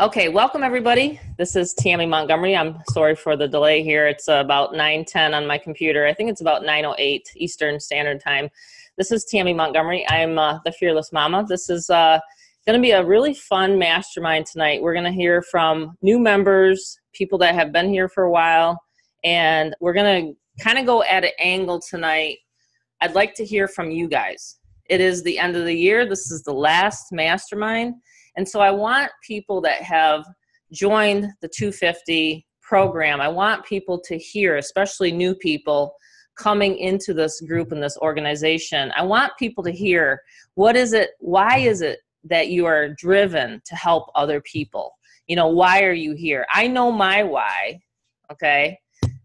Okay, welcome everybody. This is Tammy Montgomery. I'm sorry for the delay here. It's about 9:10 on my computer. I think it's about 9:08 Eastern Standard Time. This is Tammy Montgomery. I'm the Fearless Momma. This is going to be a really fun mastermind tonight. We're going to hear from new members, people that have been here for a while, and we're going to kind of go at an angle tonight. I'd like to hear from you guys. It is the end of the year. This is the last mastermind. And so I want people that have joined the 250 program, I want people to hear, especially new people coming into this group and this organization. I want people to hear, what is it, why is it that you are driven to help other people? You know, why are you here? I know my why, okay?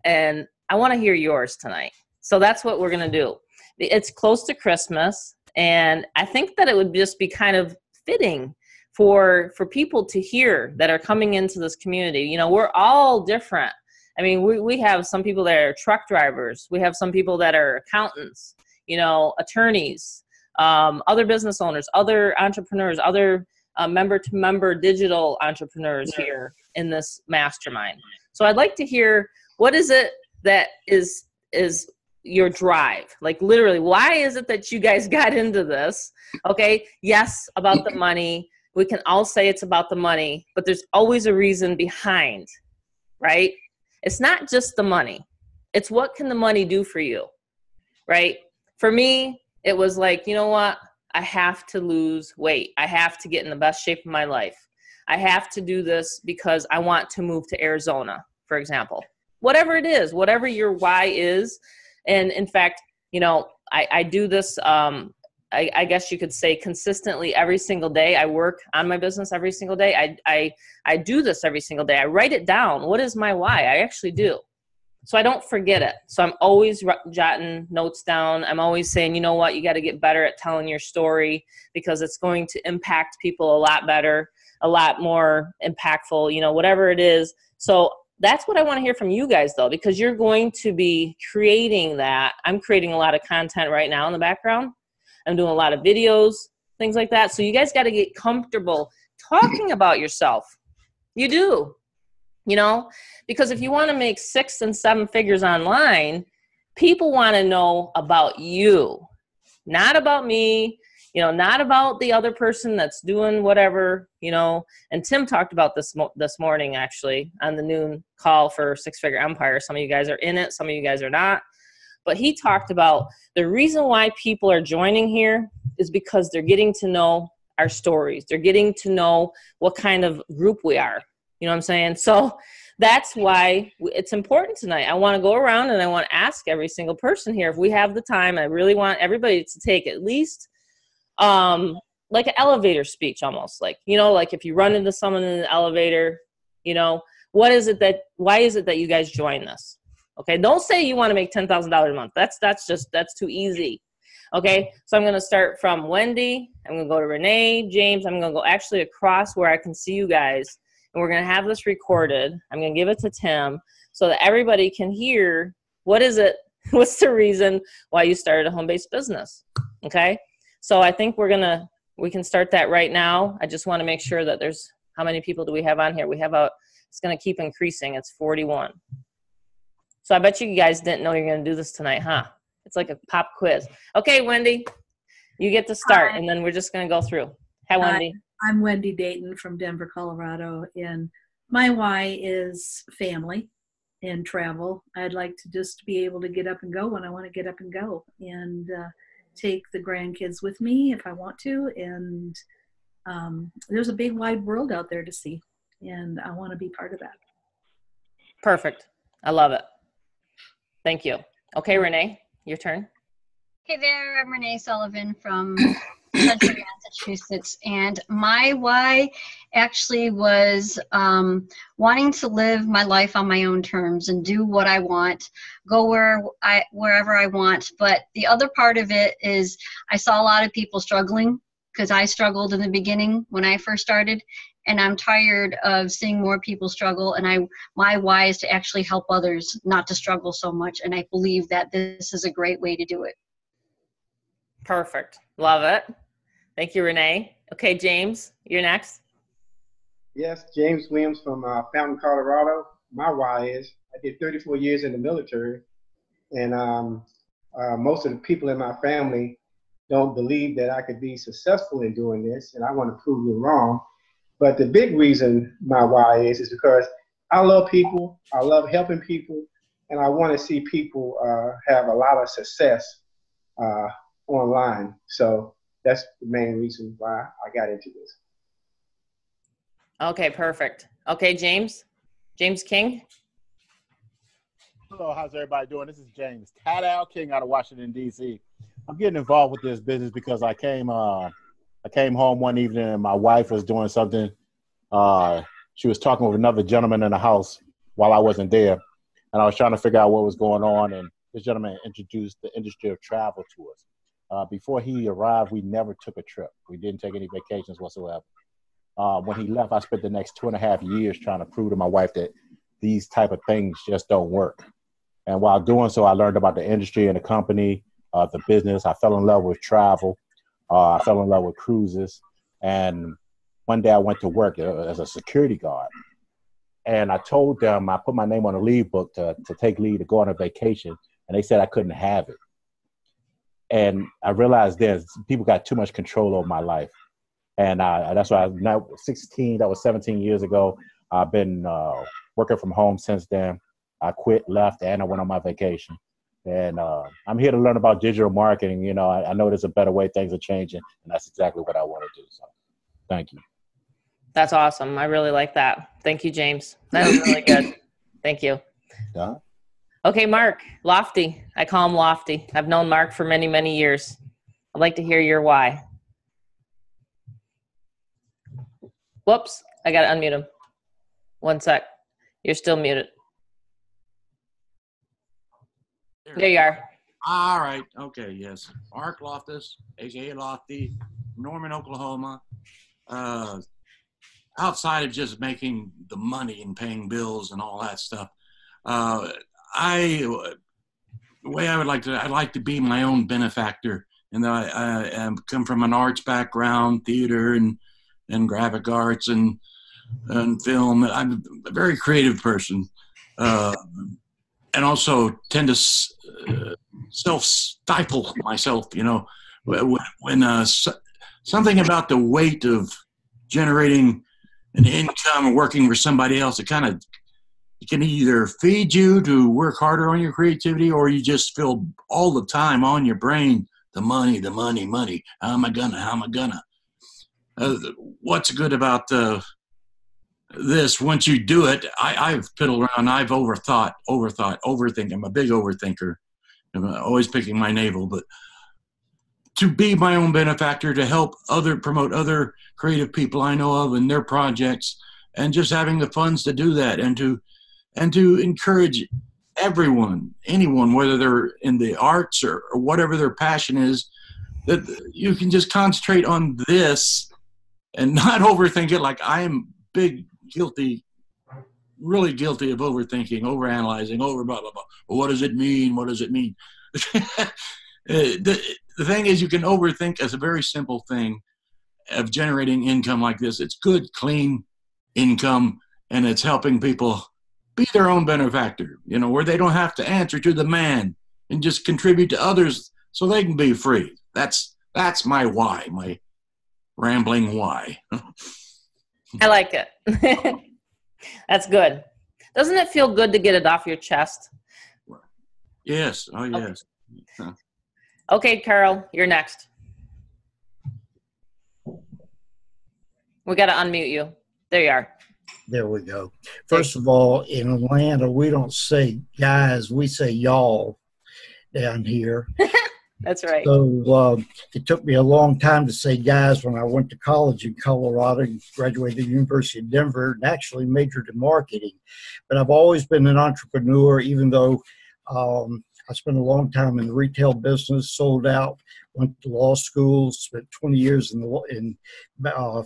And I want to hear yours tonight. So that's what we're going to do. It's close to Christmas, and I think that it would just be kind of fitting for people to hear that are coming into this community. You know, we're all different. I mean, we have some people that are truck drivers. We have some people that are accountants, you know, attorneys, other business owners, other entrepreneurs, other member-to-member digital entrepreneurs here in this mastermind. So I'd like to hear, what is it that is your drive? Like literally, why is it that you guys got into this? Okay, yes, about the money. We can all say it's about the money, but there's always a reason behind, right? It's not just the money. It's what can the money do for you, right? For me, it was like, you know what? I have to lose weight. I have to get in the best shape of my life. I have to do this because I want to move to Arizona, for example. Whatever it is, whatever your why is. And in fact, you know, I do this, I guess you could say consistently every single day. I work on my business every single day. I do this every single day. I write it down. What is my why? I actually do. So I don't forget it. So I'm always jotting notes down. I'm always saying, you know what, you got to get better at telling your story because it's going to impact people a lot better, a lot more impactful, you know, whatever it is. So that's what I want to hear from you guys though, because you're going to be creating that. I'm creating a lot of content right now in the background. I'm doing a lot of videos, things like that. So you guys got to get comfortable talking about yourself. You do, you know, because if you want to make 6 and 7 figures online, people want to know about you, not about me, you know, not about the other person that's doing whatever, you know. And Tim talked about this morning, actually, on the noon call for Six Figure Empire. Some of you guys are in it. Some of you guys are not. But he talked about the reason why people are joining here is because they're getting to know our stories. They're getting to know what kind of group we are. You know what I'm saying? So that's why it's important tonight. I want to go around and I want to ask every single person here, if we have the time, I really want everybody to take at least like an elevator speech almost. Like, you know, like if you run into someone in the elevator, you know, why is it that you guys join this? Okay, don't say you want to make $10,000 a month. That's too easy. Okay, so I'm going to start from Wendy. I'm going to go to Renee, James. I'm going to go actually across where I can see you guys. And we're going to have this recorded. I'm going to give it to Tim so that everybody can hear what is it, what's the reason why you started a home-based business. Okay, so I think we can start that right now. I just want to make sure that there's, how many people do we have on here? It's going to keep increasing. It's 41. So I bet you guys didn't know you're going to do this tonight, huh? It's like a pop quiz. Okay, Wendy, you get to start, and then we're just going to go through. Hi, Wendy. Hi, I'm Wendy Dayton from Denver, Colorado, and my why is family and travel. I'd like to just be able to get up and go when I want to get up and go, and take the grandkids with me if I want to. And there's a big, wide world out there to see, and I want to be part of that. Perfect. I love it. Thank you. Okay, Renee, your turn. Hey there, I'm Renee Sullivan from Central Massachusetts, and my why actually was wanting to live my life on my own terms and do what I want, go wherever I want. But the other part of it is I saw a lot of people struggling, because I struggled in the beginning when I first started, and I'm tired of seeing more people struggle. And my why is to actually help others not to struggle so much, and I believe that this is a great way to do it. Perfect. Love it. Thank you, Renee. Okay, James, you're next. Yes, James Williams from Fountain, Colorado. My why is I did 34 years in the military, and most of the people in my family don't believe that I could be successful in doing this, and I want to prove them wrong. But the big reason my why is because I love people, I love helping people, and I want to see people have a lot of success online. So that's the main reason why I got into this. Okay, perfect. Okay, James King. Hello, how's everybody doing? This is James Tadal King out of Washington, D.C. I'm getting involved with this business because I came home one evening and my wife was doing something. She was talking with another gentleman in the house while I wasn't there, and I was trying to figure out what was going on, and this gentleman introduced the industry of travel to us. Before he arrived, we never took a trip. We didn't take any vacations whatsoever. When he left, I spent the next 2.5 years trying to prove to my wife that these type of things just don't work. And while doing so, I learned about the industry and the company, the business. I fell in love with travel. I fell in love with cruises. And one day I went to work as a security guard. And I told them, I put my name on a leave book to take leave, to go on a vacation. And they said I couldn't have it. And I realized people got too much control over my life. And that's why I'm now 16, that was 17 years ago. I've been working from home since then. I quit, left, and I went on my vacation. And I'm here to learn about digital marketing. You know, I know there's a better way, things are changing, and that's exactly what I want to do. So thank you. That's awesome. I really like that. Thank you, James. That was really good. Thank you. Yeah. Okay, Mark, Lofty. I call him Lofty. I've known Mark for many, many years. I'd like to hear your why. Whoops, I got to unmute him. One sec. You're still muted. There you are. All right. Okay. Yes. Mark Loftus, aka Lofty, Norman, Oklahoma. Outside of just making the money and paying bills and all that stuff, the way I'd like to be my own benefactor. And I come from an arts background, theater and graphic arts and film. I'm a very creative person. And also tend to self-stifle myself, you know, when something about the weight of generating an income or working for somebody else, it can either feed you to work harder on your creativity, or you just feel all the time on your brain, the money. How am I gonna? What's good about this? Once you do it, I've fiddled around. I've overthink. I'm a big overthinker. I'm always picking my navel, but to be my own benefactor, to help promote other creative people I know of and their projects, and just having the funds to do that, and to encourage anyone, whether they're in the arts or whatever their passion is, that you can just concentrate on this and not overthink it. Like I am really guilty of overthinking, overanalyzing, blah, blah, blah. Well, what does it mean? What does it mean? The thing is, you can overthink as a very simple thing of generating income like this. It's good, clean income, and it's helping people be their own benefactor, you know, where they don't have to answer to the man and just contribute to others so they can be free. That's my why, my rambling why. I like it. That's good. Doesn't it feel good to get it off your chest? Yes. Oh, yes. Okay, okay, Carol, you're next. We got to unmute you. There you are. There we go. First of all, in Atlanta, we don't say guys, we say y'all down here. That's right. So it took me a long time to say guys when I went to college in Colorado, graduated the University of Denver, and actually majored in marketing. But I've always been an entrepreneur, even though I spent a long time in the retail business, sold out, went to law school, spent 20 years in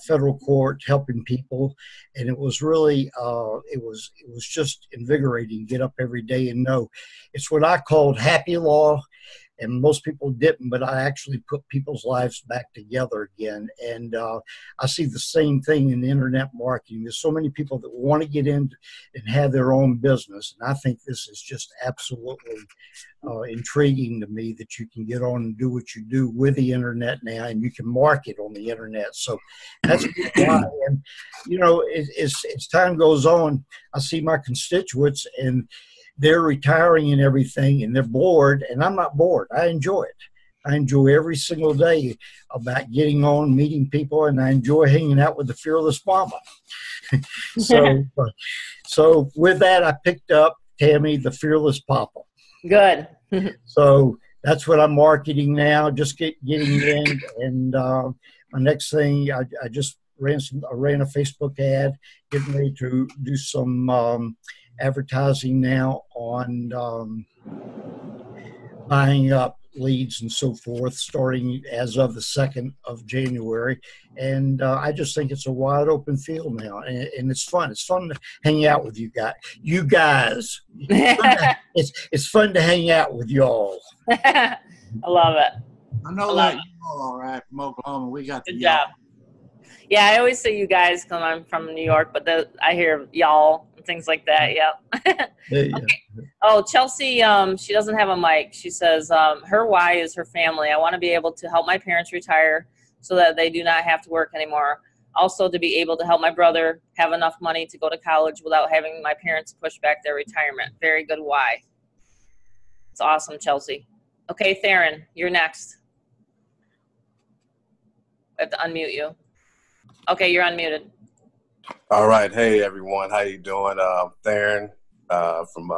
federal court helping people. And it was really, it was just invigorating to get up every day and know it's what I called happy law. and most people didn't, but I actually put people's lives back together again. And I see the same thing in internet marketing. There's so many people that want to get in and have their own business, and I think this is just absolutely intriguing to me that you can get on and do what you do with the internet now, and you can market on the internet. So that's why. And as time goes on, I see my constituents, and they're retiring and everything, and they're bored, and I'm not bored. I enjoy it. I enjoy every single day about getting on, meeting people, and I enjoy hanging out with the Fearless Momma. So with that, I picked up Tammy, the Fearless Papa. Good. So that's what I'm marketing now, just getting in. And my next thing, I just ran a Facebook ad, getting ready to do some advertising now on buying up leads and so forth, starting as of the 2nd of January. And I just think it's a wide open field now, and it's fun. It's fun to hang out with you guys. It's fun to hang out with y'all. I love it. I know that you all right from Oklahoma. We got the Good job. Yeah, I always say you guys because I'm from New York, but I hear y'all and things like that. Yep. Yeah. Okay. Oh, Chelsea, she doesn't have a mic. She says her why is her family. I want to be able to help my parents retire so that they do not have to work anymore. Also, to be able to help my brother have enough money to go to college without having my parents push back their retirement. Very good why. It's awesome, Chelsea. Okay, Theron, you're next. I have to unmute you. Okay, you're unmuted. All right. Hey, everyone. How you doing? Theron from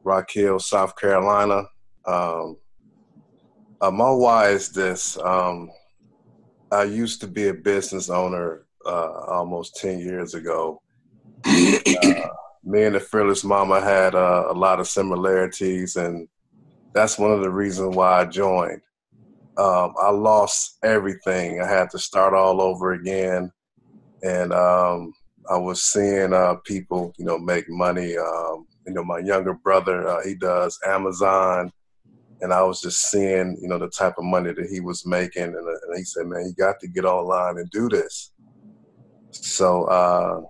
Rock Hill, South Carolina. My why is this. I used to be a business owner almost 10 years ago. Me and the Fearless Momma had a lot of similarities, and that's one of the reasons why I joined. I lost everything. I had to start all over again. And I was seeing people, make money. My younger brother, he does Amazon. And I was just seeing, the type of money that he was making. And he said, man, you got to get online and do this. So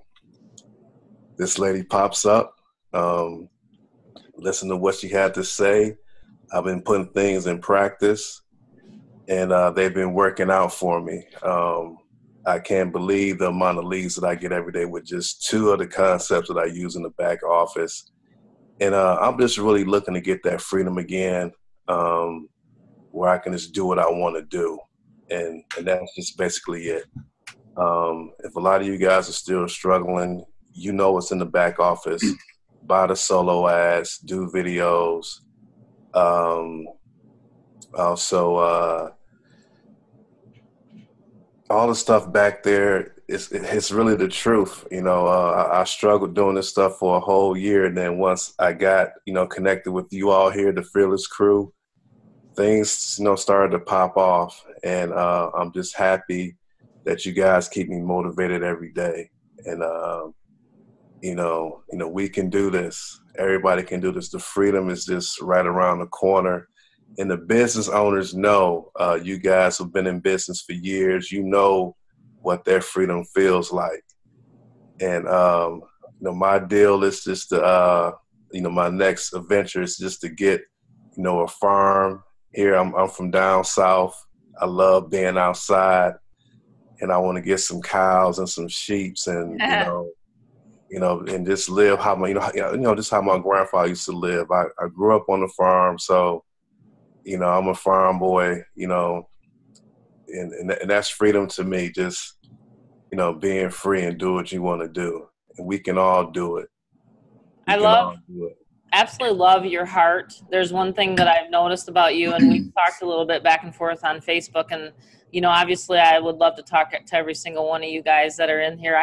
this lady pops up, listen to what she had to say. I've been putting things in practice, and they've been working out for me. I can't believe the amount of leads that I get every day with just 2 of the concepts that I use in the back office. And I'm just really looking to get that freedom again, where I can just do what I want to do. And that's just basically it. If a lot of you guys are still struggling, what's in the back office. Buy the solo ads, do videos. Also, all the stuff back there, it's really the truth. I struggled doing this stuff for a whole year. And then once I got, connected with you all here, the Fearless crew, things, started to pop off. And I'm just happy that you guys keep me motivated every day. And, we can do this. Everybody can do this. The freedom is just right around the corner. And the business owners know, you guys have been in business for years. You know what their freedom feels like. And, my deal is just to, my next adventure is just to get, a farm here. I'm from down south. I love being outside, and I want to get some cows and some sheep and, and just live how just how my grandfather used to live. I grew up on the farm, so, I'm a farm boy, and that's freedom to me, just, being free and do what you want to do. And we can all do it. Absolutely love your heart. There's one thing that I've noticed about you, and we've talked a little bit back and forth on Facebook, and, obviously I would love to talk to every single one of you guys that are in here.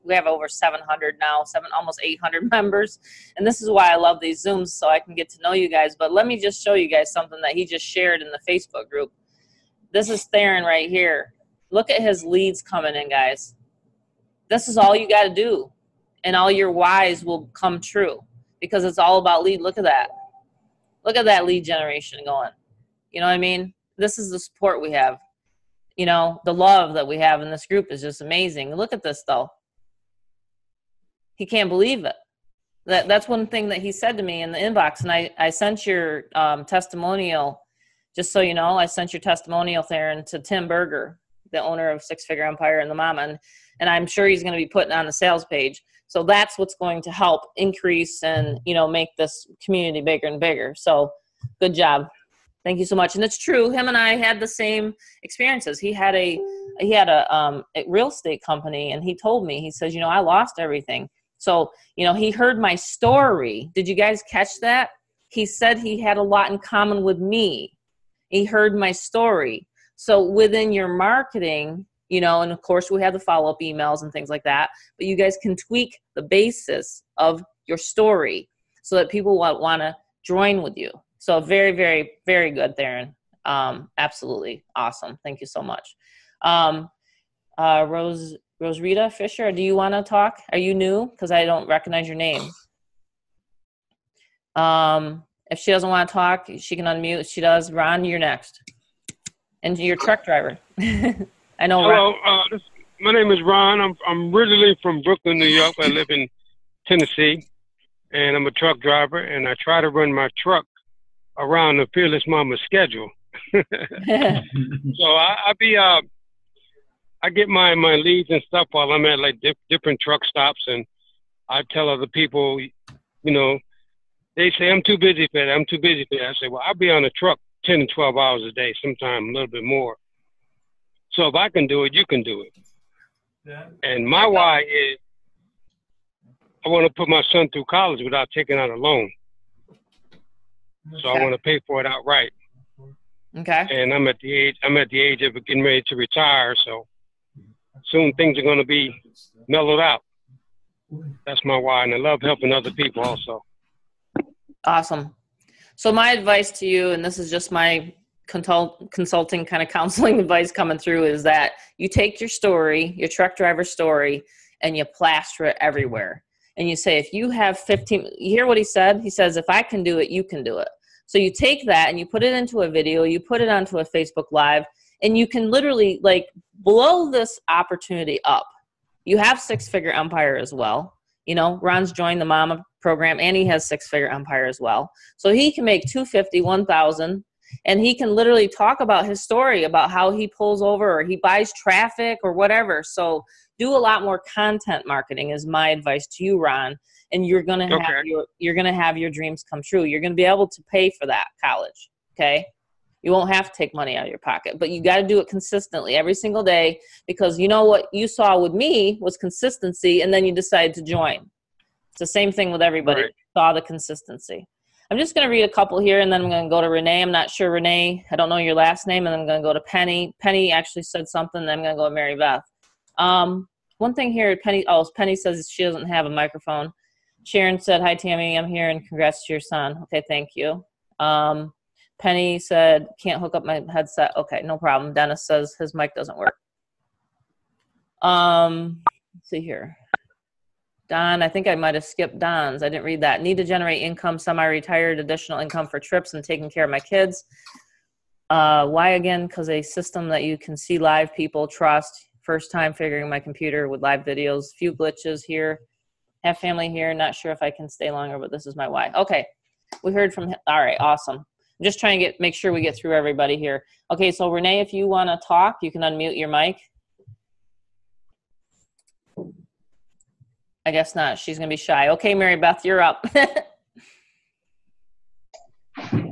We have over 700 now, almost 800 members. And this is why I love these Zooms, so I can get to know you guys. But let me just show you guys something that he just shared in the Facebook group. This is Theron right here. Look at his leads coming in, guys. This is all you got to do, and all your whys will come true because it's all about lead. Look at that. Look at that lead generation going. You know what I mean? This is the support we have. You know, the love that we have in this group is just amazing. Look at this, though. He can't believe it. That's one thing that he said to me in the inbox. And I sent your testimonial, just so you know, I sent your testimonial, Theron, to Tim Berger, the owner of Six Figure Empire and the Mama. And I'm sure he's going to be putting on the sales page. So that's what's going to help increase and, you know, make this community bigger and bigger. So good job. Thank you so much. And it's true. Him and I had the same experiences. He had a real estate company, and he told me, he says, you know, I lost everything. So, you know, he heard my story. Did you guys catch that? He said he had a lot in common with me. He heard my story. So within your marketing, you know, and of course we have the follow-up emails and things like that, but you guys can tweak the basis of your story so that people want to join with you. So very, very, very good, Theron. Absolutely awesome. Thank you so much. Rosrita Fisher, do you want to talk? Are you new? Because I don't recognize your name. If she doesn't want to talk, she can unmute. If she does, Ron, you're next. And you're a truck driver. I know. Hello, my name is Ron. I'm originally from Brooklyn, New York. I live in Tennessee, and I'm a truck driver, and I try to run my truck around the Fearless Momma schedule. So I get my leads and stuff while I'm at like different truck stops, and I tell other people, you know, they say I'm too busy for that. I'm too busy for that. I say, well, I'll be on a truck 10 and 12 hours a day, sometimes a little bit more. So if I can do it, you can do it. Yeah. And my why is I want to put my son through college without taking out a loan. So I want to pay for it outright. Okay. And I'm at the age of getting ready to retire, so soon things are going to be mellowed out. That's my why, and I love helping other people also. Awesome. So my advice to you, and this is just my consulting kind of counseling advice coming through, is that you take your story, your truck driver story, and you plaster it everywhere. And you say, if you have 15, you hear what he said? He says, if I can do it, you can do it. So you take that and you put it into a video, you put it onto a Facebook Live, and you can literally like blow this opportunity up. You have Six Figure Empire as well. You know, Ron's joined the Mama program, and he has Six Figure Empire as well. So he can make $250, $1,000, and he can literally talk about his story about how he pulls over or he buys traffic or whatever. So do a lot more content marketing is my advice to you, Ron. And you're gonna have your dreams come true. You're gonna be able to pay for that college. Okay, you won't have to take money out of your pocket, but you got to do it consistently every single day, because you know what you saw with me was consistency, and then you decided to join. It's the same thing with everybody. Right. Saw the consistency. I'm just going to read a couple here, and then I'm going to go to Renee. I'm not sure, Renee. I don't know your last name, and then I'm going to go to Penny. Penny actually said something, then I'm going to go to Mary Beth. One thing here, Penny says she doesn't have a microphone. Sharon said, hi, Tammy, I'm here, and congrats to your son. Okay, thank you. Penny said, can't hook up my headset. Okay, no problem. Dennis says his mic doesn't work. Let's see here. Don, I think I might have skipped Don's. I didn't read that. Need to generate income, semi-retired, additional income for trips and taking care of my kids. Why again? Because a system that you can see live people trust. First time figuring my computer with live videos. Few glitches here. Have family here. Not sure if I can stay longer, but this is my why. Okay. We heard from him. All right. Awesome. I'm just trying to make sure we get through everybody here. Okay. So Renee, if you want to talk, you can unmute your mic. I guess not. She's going to be shy. Okay, Mary Beth, you're up.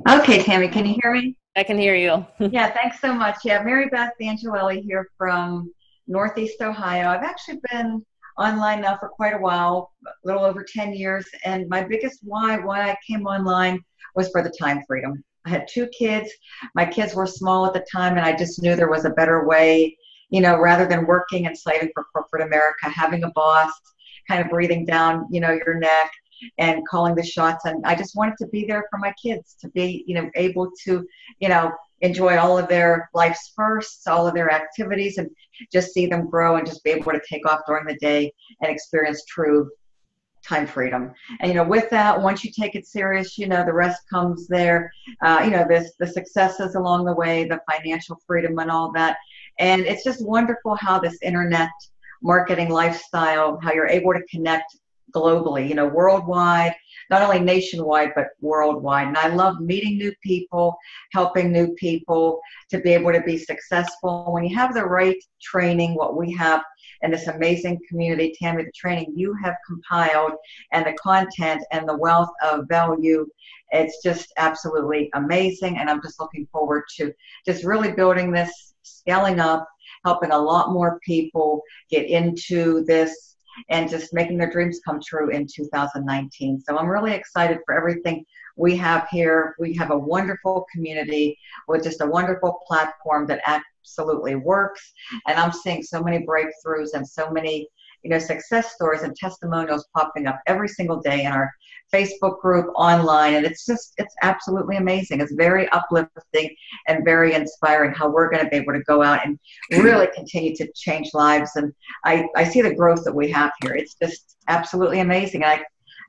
Okay, Tammy, can you hear me? I can hear you. Yeah, thanks so much. Yeah, Mary Beth Angelelli here from Northeast Ohio. I've actually been online now for quite a while, a little over 10 years, and my biggest why I came online was for the time freedom. I had 2 kids. My kids were small at the time, and I just knew there was a better way, you know, rather than working and slaving for corporate America, having a boss, kind of breathing down, you know, your neck and calling the shots. And I just wanted to be there for my kids, to be, you know, able to, you know, enjoy all of their life's firsts, all of their activities, and just see them grow and just be able to take off during the day and experience true time freedom. And, you know, with that, once you take it serious, you know, the rest comes there. You know, the successes along the way, the financial freedom and all that. And it's just wonderful how this internet marketing lifestyle, how you're able to connect globally, you know, worldwide, not only nationwide, but worldwide. And I love meeting new people, helping new people to be able to be successful. When you have the right training, what we have in this amazing community, Tammy, the training you have compiled and the content and the wealth of value, it's just absolutely amazing. And I'm just looking forward to just really building this, scaling up, helping a lot more people get into this and just making their dreams come true in 2019. So I'm really excited for everything we have here. We have a wonderful community with just a wonderful platform that absolutely works. And I'm seeing so many breakthroughs and so many, you know, success stories and testimonials popping up every single day in our Facebook group, online, and it's absolutely amazing. It's very uplifting and very inspiring how we're going to be able to go out and really continue to change lives. And I see the growth that we have here. It's just absolutely amazing.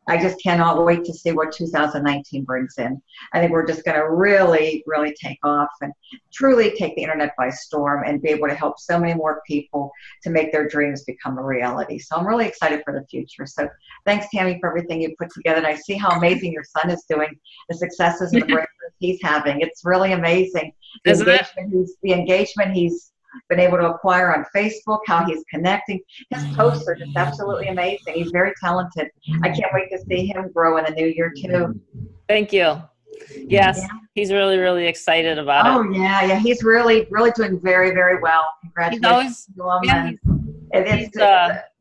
I just cannot wait to see what 2019 brings in. I think we're just going to really, really take off and truly take the internet by storm and be able to help so many more people to make their dreams become a reality. So I'm really excited for the future. So thanks, Tammy, for everything you put together. And I see how amazing your son is doing, the successes and the breakthroughs he's having. It's really amazing. The engagement he's been able to acquire on Facebook, how he's connecting. His posts are just absolutely amazing. He's very talented. I can't wait to see him grow in the new year too. Thank you. Yes, yeah. He's really, really excited about it. Oh yeah, he's really, really doing very, very well. Congratulations to him. It's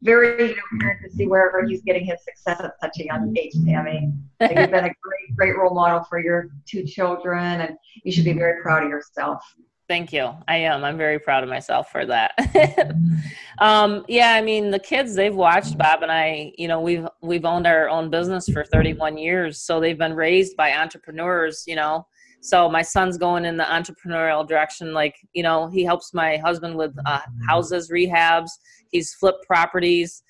very apparent to see wherever he's getting his success at such a young age, Tammy. So you've been a great role model for your two children, and you should be very proud of yourself. Thank you. I am. I'm very proud of myself for that. Yeah, I mean, the kids, they've watched Bob and I, you know, we've owned our own business for 31 years. So they've been raised by entrepreneurs, you know. So my son's going in the entrepreneurial direction. Like, you know, he helps my husband with houses, rehabs. He's flipped properties.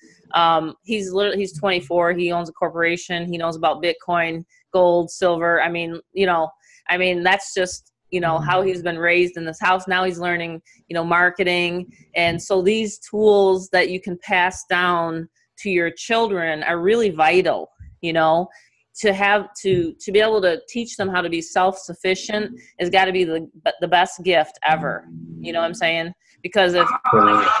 He's 24. He owns a corporation. He knows about Bitcoin, gold, silver. I mean, you know, that's just, you know, how he's been raised in this house. Now he's learning, you know, marketing. And so these tools that you can pass down to your children are really vital, you know, to be able to teach them how to be self-sufficient has got to be the best gift ever. You know what I'm saying? Because if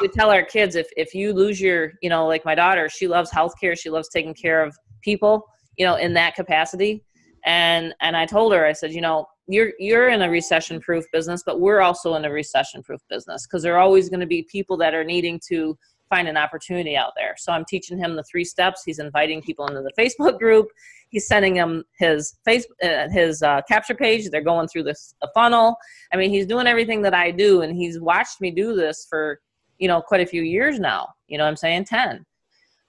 we tell our kids, if you lose your, you know, like my daughter, she loves healthcare. She loves taking care of people, you know, in that capacity. And I told her, I said, you know, you're in a recession-proof business, but we're also in a recession-proof business because there are always going to be people that are needing to find an opportunity out there. So I'm teaching him the 3 steps. He's inviting people into the Facebook group. He's sending them his capture page. They're going through a funnel. I mean, he's doing everything that I do, and he's watched me do this for, you know, quite a few years now. You know what I'm saying? 10.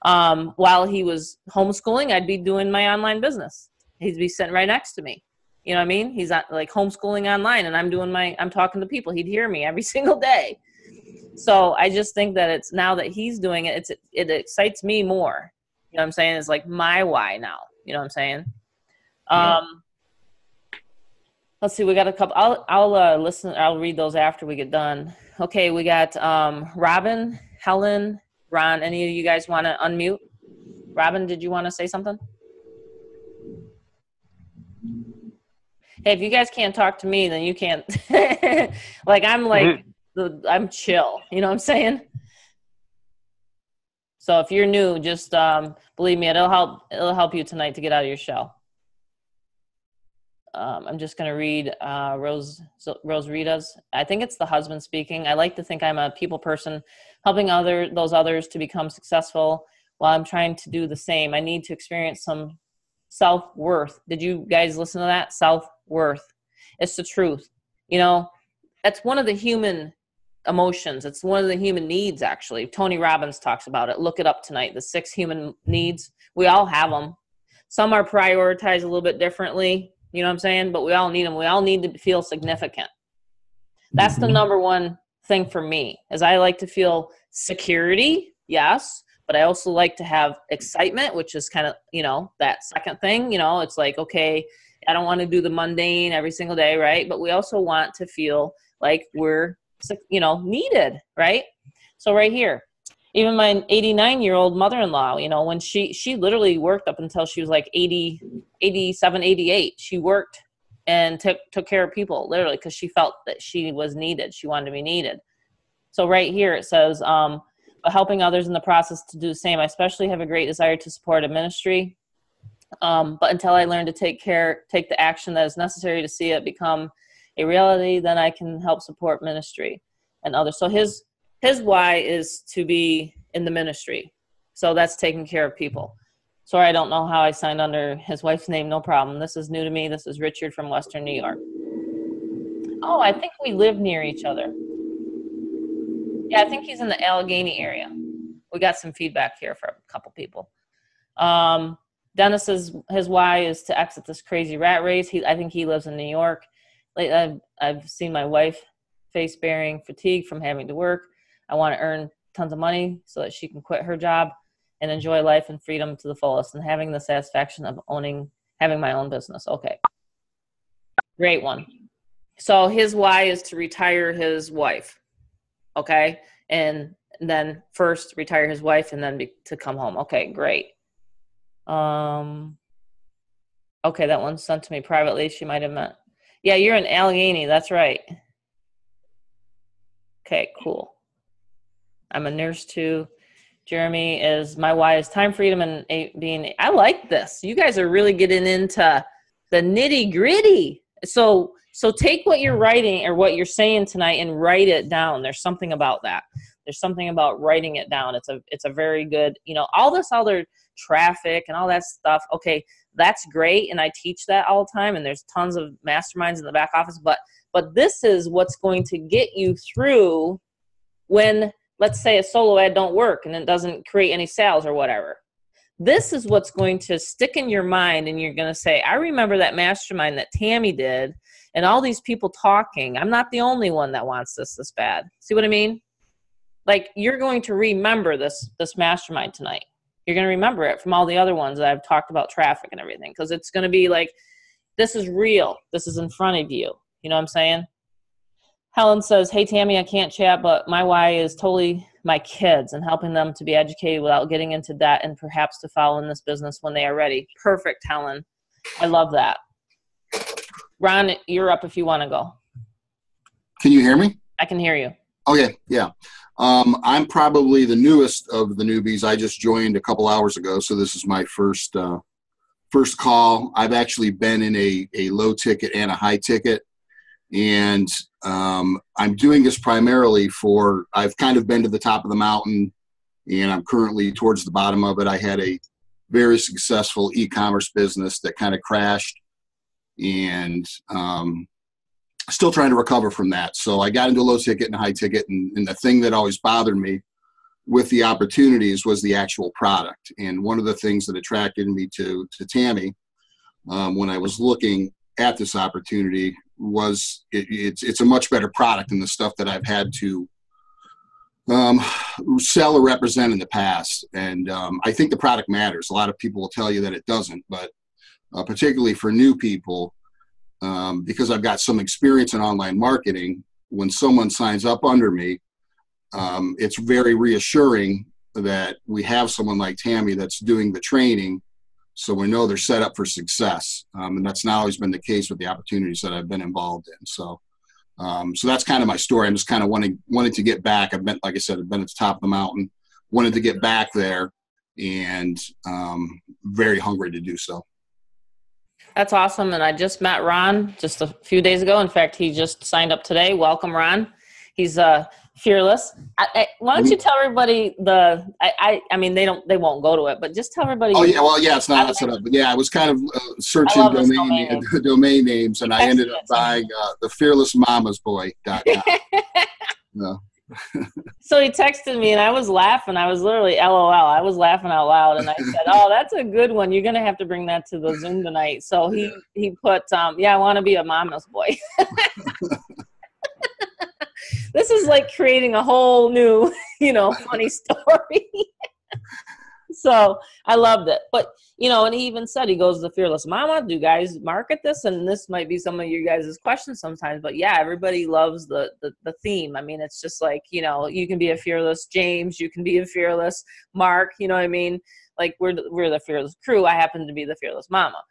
While he was homeschooling, I'd be doing my online business. He'd be sitting right next to me. You know what I mean? He's not like homeschooling online, and I'm talking to people. He'd hear me every single day. So I just think that it's now that he's doing it, it excites me more. You know what I'm saying? It's like my why now. You know what I'm saying? Let's see. We got a couple. I'll listen. I'll read those after we get done. Okay. We got Robin, Helen, Ron. Any of you guys want to unmute? Robin, did you want to say something? Hey, if you guys can't talk to me, then you can't. I'm chill. You know what I'm saying? So if you're new, just believe me, it'll help you tonight to get out of your shell. I'm just going to read Rose Rita's. I think it's the husband speaking. I like to think I'm a people person, helping those others to become successful while I'm trying to do the same. I need to experience some self-worth. Did you guys listen to that? Self-worth. It's the truth. You know, that's one of the human emotions. It's one of the human needs, actually. Tony Robbins talks about it. Look it up tonight. The 6 human needs. We all have them. Some are prioritized a little bit differently. You know what I'm saying? But we all need them. We all need to feel significant. That's the number one thing for me, is I like to feel security. Yes. but I also like to have excitement, which is kind of, you know, that second thing, you know, it's like, okay, I don't want to do the mundane every single day, right? But we also want to feel like we're, you know, needed, right? So right here, even my 89-year-old mother-in-law, you know, when she literally worked up until she was like 80, 87, 88. She worked and took care of people, literally, because she felt that she was needed. She wanted to be needed. So right here it says, but helping others in the process to do the same. I especially have a great desire to support a ministry. But until I learn to take the action that is necessary to see it become a reality, then I can help support ministry and others. So his why is to be in the ministry. So that's taking care of people. Sorry, I don't know how I signed under his wife's name. No problem. This is new to me. This is Richard from Western New York. Oh, I think we live near each other. Yeah, I think he's in the Allegheny area. We got some feedback here from a couple people. Dennis his why is to exit this crazy rat race. I think he lives in New York. I've seen my wife face bearing fatigue from having to work. I want to earn tons of money so that she can quit her job and enjoy life and freedom to the fullest, and having the satisfaction of having my own business. Okay. Great one. So his why is to retire his wife. Okay. And then first retire his wife and then to come home. Okay, great. Okay, that one sent to me privately. She might have meant. Yeah, you're in Allegheny. That's right. Okay, cool. I'm a nurse too. Jeremy is my why is time freedom and being. I like this. You guys are really getting into the nitty gritty. So take what you're writing or what you're saying tonight and write it down. There's something about that. There's something about writing it down. It's a very good, you know, all this other traffic and all that stuff. Okay, that's great. And I teach that all the time. And there's tons of masterminds in the back office, but this is what's going to get you through when, let's say, a solo ad don't work and it doesn't create any sales or whatever. This is what's going to stick in your mind, and you're going to say, I remember that mastermind that Tammy did and all these people talking. I'm not the only one that wants this bad. See what I mean? Like, you're going to remember this mastermind tonight. You're going to remember it from all the other ones that I've talked about traffic and everything, because it's going to be like, this is real. This is in front of you. You know what I'm saying? Helen says, hey, Tammy, I can't chat, but my why is totally my kids and helping them to be educated without getting into debt and perhaps to follow in this business when they are ready. Perfect, Helen. I love that. Ron, you're up if you want to go. Can you hear me? I can hear you. Okay, yeah. I'm probably the newest of the newbies. I just joined a couple hours ago, so this is my first call. I've actually been in a low ticket and a high ticket, and I'm doing this primarily I've kind of been to the top of the mountain, and I'm currently towards the bottom of it. I had a very successful e-commerce business that kind of crashed, and still trying to recover from that. So I got into low ticket and high ticket, and the thing that always bothered me with the opportunities was the actual product. And one of the things that attracted me to Tammy when I was looking at this opportunity was it's a much better product than the stuff that I've had to sell or represent in the past. And I think the product matters. A lot of people will tell you that it doesn't, but particularly for new people, because I've got some experience in online marketing, when someone signs up under me, it's very reassuring that we have someone like Tammy that's doing the training, so we know they're set up for success. And that's not always been the case with the opportunities that I've been involved in. So that's kind of my story. I'm just kind of wanting to get back. Like I said, I've been at the top of the mountain, wanted to get back there, and very hungry to do so. That's awesome. And I just met Ron just a few days ago. In fact, he just signed up today. Welcome, Ron. He's Fearless. Why don't you tell everybody I mean, they won't go to it, but just tell everybody. Oh yeah, well, yeah, it's not set up, but yeah, I was kind of searching domain names, and I ended up buying the fearlessmamasboy.com. No. So he texted me, and I was laughing. I was literally LOL. I was laughing out loud, and I said, "Oh, that's a good one. You're gonna have to bring that to the Zoom tonight." So he put, "Yeah, I want to be a mama's boy." This is like creating a whole new, funny story. So I loved it. But, you know, and he even said, he goes, the Fearless Mama, do you guys market this? And this might be some of you guys' questions sometimes, but yeah, everybody loves the theme. I mean, it's just like, you know, you can be a fearless James, you can be a fearless Mark, you know what I mean? Like we're the fearless crew. I happen to be the Fearless Mama.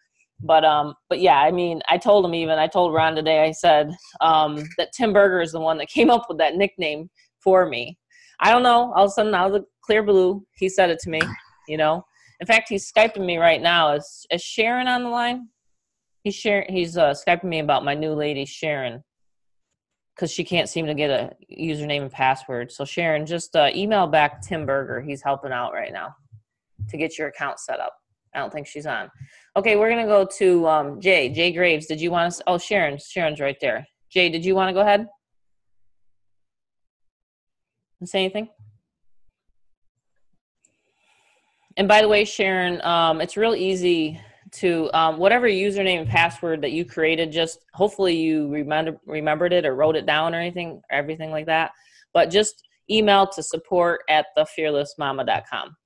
But yeah, I mean, I told Ron today, I said, that Tim Berger is the one that came up with that nickname for me. I don't know. All of a sudden, out of the clear blue, he said it to me. You know, in fact, he's Skyping me right now. Is Sharon on the line? He's Skyping me about my new lady, Sharon, because she can't seem to get a username and password. So Sharon, just email back Tim Berger. He's helping out right now to get your account set up. I don't think she's on. Okay, we're going to go to Jay Graves. Did you want to? Oh, Sharon's right there. Jay, did you want to go ahead and say anything? And by the way, Sharon, it's real easy to, whatever username and password that you created, just hopefully you remembered it or wrote it down or everything like that. But just email to support@thefearlessmama.com.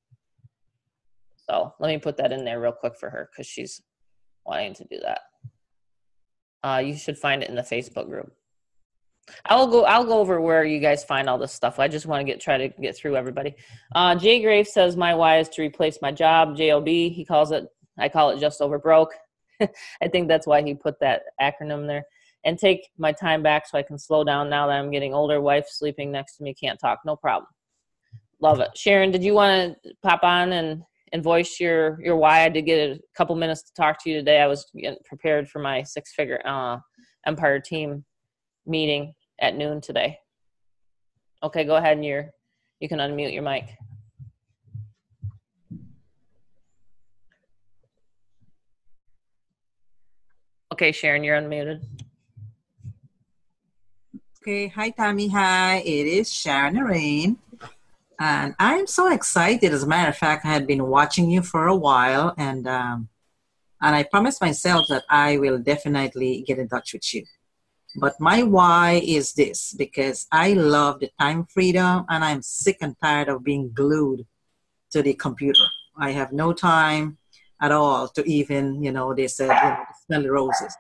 So let me put that in there real quick for her because she's wanting to do that. You should find it in the Facebook group. I'll go over where you guys find all this stuff. I just want to try to get through everybody. Jay Graves says my why is to replace my job. JOB, he calls it. I call it just over broke. I think that's why he put that acronym there. And take my time back so I can slow down now that I'm getting older. Wife sleeping next to me, can't talk. No problem. Love it. Sharon, did you want to pop on and voice your why? I did get a couple minutes to talk to you today. I was getting prepared for my six-figure Empire team meeting at noon today. Okay, go ahead and you can unmute your mic. Okay, Sharon, you're unmuted. Okay, hi Tammy, hi, it is Sharon Arain. And I'm so excited. As a matter of fact, I had been watching you for a while, and I promised myself that I will definitely get in touch with you. But my why is this, because I love the time freedom and I'm sick and tired of being glued to the computer. I have no time at all to even, they said, smell the roses.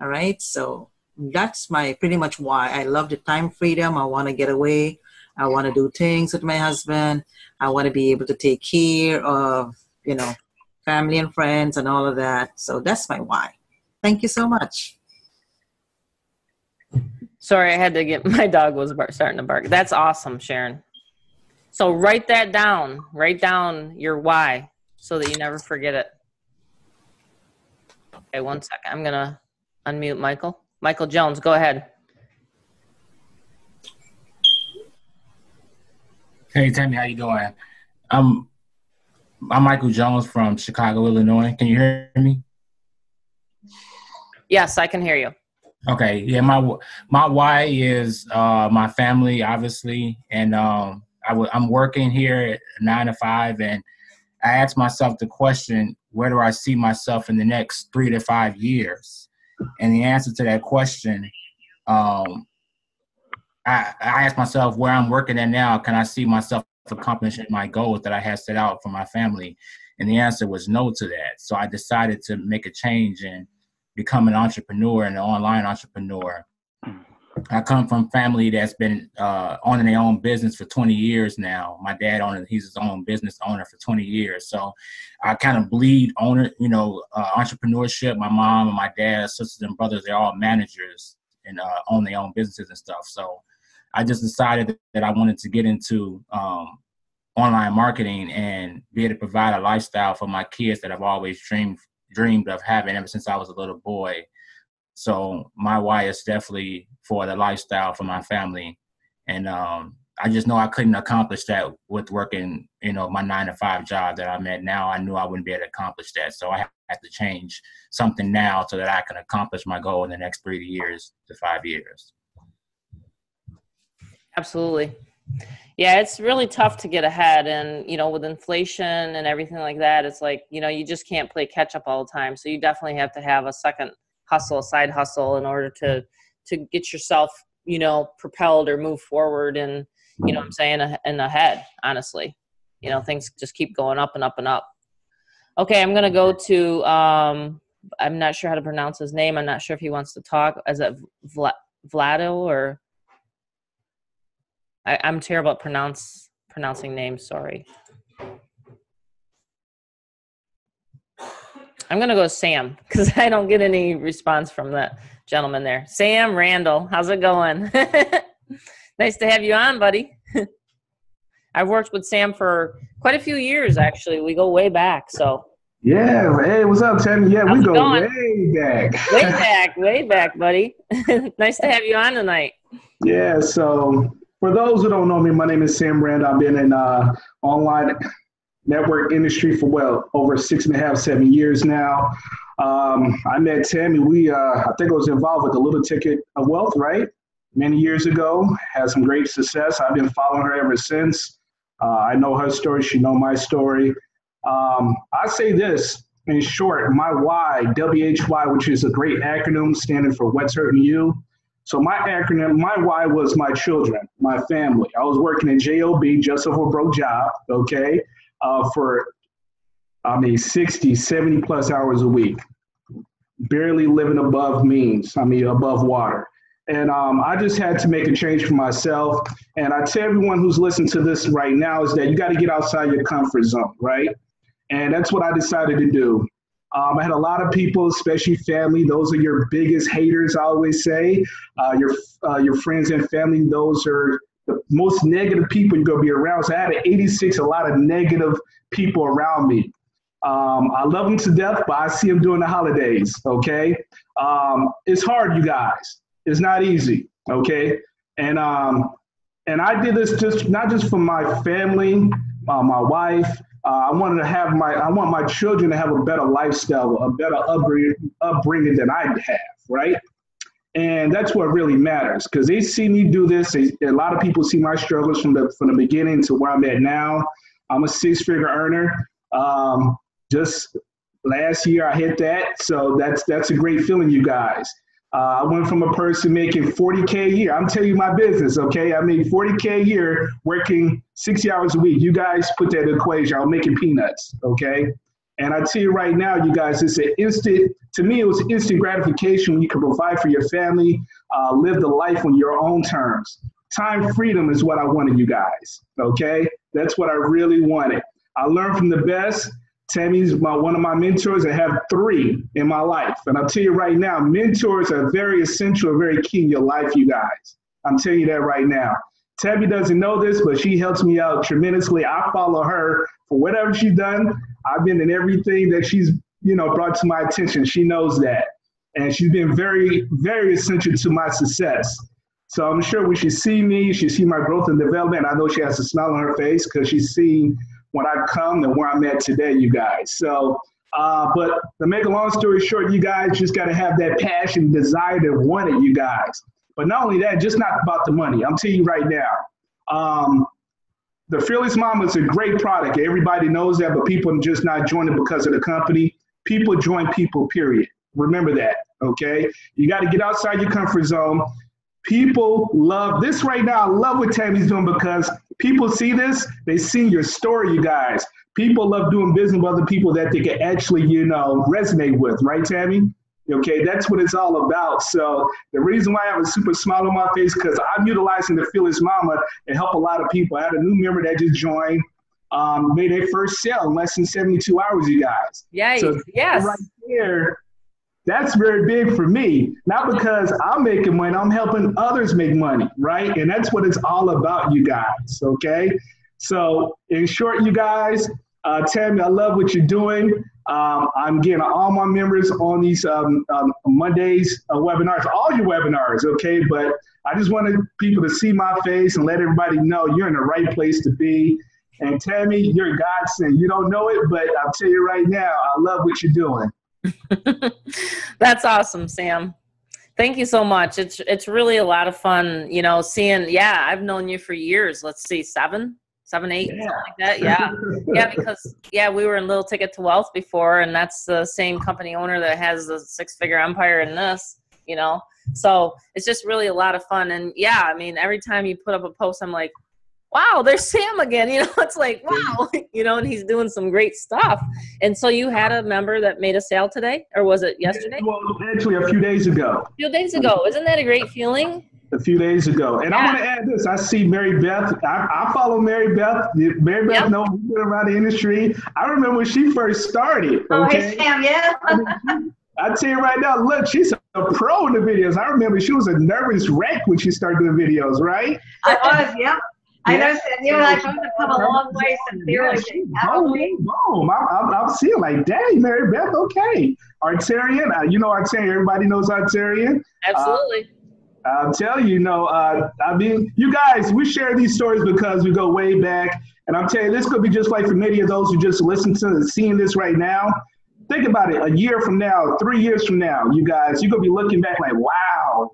All right. So that's pretty much why I love the time freedom. I want to get away. I want to do things with my husband. I want to be able to take care of, family and friends and all of that. So that's my why. Thank you so much. Sorry, I had to get, my dog was starting to bark. That's awesome, Sharon. So write that down. Write down your why so that you never forget it. Okay, 1 second. I'm going to unmute Michael. Michael Jones, go ahead. Hey, Tammy, how you doing? I'm Michael Jones from Chicago, Illinois. Can you hear me? Yes, I can hear you. Okay, yeah, my why is my family, obviously, and I'm working here at 9 to 5, and I asked myself the question, where do I see myself in the next 3 to 5 years? And the answer to that question, I asked myself where I'm working at now, can I see myself accomplishing my goals that I had set out for my family? And the answer was no to that. So I decided to make a change and become an entrepreneur and an online entrepreneur. I come from family that's been owning their own business for 20 years now. My dad he's his own business owner for 20 years. So I kind of bleed entrepreneurship. My mom and my dad, sisters and brothers, they're all managers and own their own businesses and stuff. So I just decided that I wanted to get into online marketing and be able to provide a lifestyle for my kids that I've always dreamed of having ever since I was a little boy. So my why is definitely for the lifestyle for my family. And I just know I couldn't accomplish that with working, my 9 to 5 job that I'm at now. I knew I wouldn't be able to accomplish that. So I had to change something now so that I can accomplish my goal in the next 3 years to 5 years. Absolutely. Yeah, it's really tough to get ahead. And, with inflation and everything like that, it's like, you just can't play catch up all the time. So you definitely have to have a second hustle, a side hustle in order to get yourself, propelled or move forward and, and ahead, honestly. you know, things just keep going up and up and up. Okay, I'm going to go to, I'm not sure how to pronounce his name. I'm not sure if he wants to talk. Is it Vlado or? I'm terrible at pronouncing names, sorry. I'm going to go Sam because I don't get any response from that gentleman there. Sam Randall, how's it going? Nice to have you on, buddy. I've worked with Sam for quite a few years, actually. We go way back, so. Yeah, hey, what's up, Tammy? Yeah, How's we it go going? way back. Way back, buddy. Nice to have you on tonight. Yeah, so for those who don't know me, my name is Sam Rand. I've been in online network industry for over 6.5, 7 years now. I met Tammy. I think I was involved with the Little Ticket of Wealth, right? Many years ago, had some great success. I've been following her ever since. I know her story. She know my story. I say this in short, my why, WHY, which is a great acronym standing for What's Hurting You. So my why was my children, my family. I was working in JOB, just off a broke job, okay, for 60, 70 plus hours a week, barely living above means, above water. And I just had to make a change for myself. And I tell everyone who's listening to this right now is that you got to get outside your comfort zone, right? And that's what I decided to do. I had a lot of people, especially family. Those are your biggest haters, I always say. Your friends and family, those are the most negative people you're going to be around. So I had 86, a lot of negative people around me. I love them to death, but I see them during the holidays, okay? It's hard, you guys. It's not easy, okay? And I did this not just for my family, my wife. I want my children to have a better lifestyle, a better upbringing than I have, right? And that's what really matters because they see me do this. A lot of people see my struggles from the beginning to where I'm at now. I'm a 6-figure earner. Just last year I hit that, so that's a great feeling, you guys. I went from a person making $40K a year. I'm telling you my business, okay? I made $40K a year working 60 hours a week. You guys put that in the equation. I'm making peanuts, okay? And I tell you right now, you guys, to me, it was instant gratification when you can provide for your family, live the life on your own terms. Time freedom is what I wanted, you guys, okay? That's what I really wanted. I learned from the best. Tammy's one of my mentors. I have 3 in my life. And I'll tell you right now, mentors are very essential, very key in your life, you guys. I'm telling you that right now. Tammy doesn't know this, but she helps me out tremendously. I follow her for whatever she's done. I've been in everything that she's, brought to my attention. She knows that. And she's been very, very essential to my success. So I'm sure when she sees me, she sees my growth and development. I know she has a smile on her face because she's seen when I come and where I'm at today, you guys. So, but to make a long story short, you guys just got to have that passion, desire to want it, you guys. But not only that, just not about the money. I'm telling you right now, the Fearless Momma is a great product. Everybody knows that, but people are just not joining because of the company. People join people, period. Remember that, okay? You got to get outside your comfort zone. People love this right now. I love what Tammy's doing because people see this. They see your story, you guys. People love doing business with other people that they can actually, resonate with. Right, Tammy? Okay, that's what it's all about. So the reason why I have a super smile on my face because I'm utilizing the Fearless Momma and help a lot of people. I had a new member that just joined, made their first sale in less than 72 hours, you guys. Yeah, so yes. Right there, that's very big for me, not because I'm making money, I'm helping others make money, right? And that's what it's all about, you guys, okay? So in short, you guys, Tammy, I love what you're doing. I'm getting all my members on these Mondays webinars, all your webinars, okay? But I just wanted people to see my face and let everybody know you're in the right place to be. And Tammy, you're a godsend. You don't know it, but I'll tell you right now, I love what you're doing. That's awesome, Sam. Thank you so much. It's really a lot of fun, seeing, I've known you for years. Let's see, 7, 8, something like that. Yeah. Because we were in Little Ticket to Wealth before, and that's the same company owner that has the 6-figure empire in this, So it's just really a lot of fun. And every time you put up a post, I'm like, wow, there's Sam again. You know, it's like, wow, you know, and he's doing some great stuff. And so you had a member that made a sale today, or was it yesterday? Well, actually, a few days ago. A few days ago. Isn't that a great feeling? A few days ago. And I want to add this. I see Mary Beth. I follow Mary Beth. Mary Beth knows we've been around the industry. I remember when she first started. Oh, hey, Sam, yeah. I tell you right now, look, she's a pro in the videos. I remember she was a nervous wreck when she started doing videos, right? I was, yeah. I know, Sam, you and I both have come a long way sincerely. Boom. I'm seeing like, dang, Mary Beth, okay. Ontarian, you know Ontarian. Everybody knows Ontarian. Absolutely. I'll tell you, I mean, you guys, we share these stories because we go way back. And I'm telling you, this could be just like for many of those who just listen to and seeing this right now. Think about it, a year from now, 3 years from now, you guys, you're going to be looking back like, wow,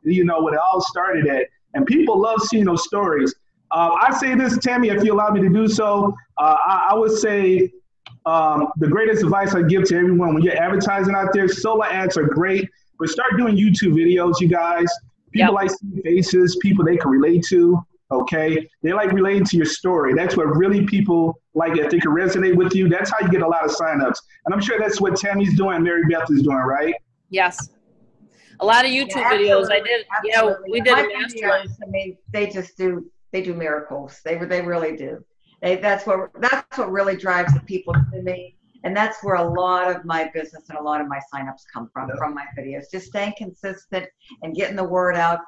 you know, what it all started at. And people love seeing those stories. I say this, Tammy, if you allow me to do so, I would say the greatest advice I give to everyone when you're advertising out there, solo ads are great, but start doing YouTube videos, you guys. People like seeing faces, people they can relate to, okay? They like relating to your story. That's what really people like, if they can resonate with you. That's how you get a lot of signups. And I'm sure that's what Tammy's doing and Mary Beth is doing, right? Yes. A lot of YouTube videos. I did. Absolutely. We did My a mastermind. videos, I mean, they do miracles. They really do. That's what really drives the people to me. And that's where a lot of my business and a lot of my signups come from my videos. Just staying consistent and getting the word out,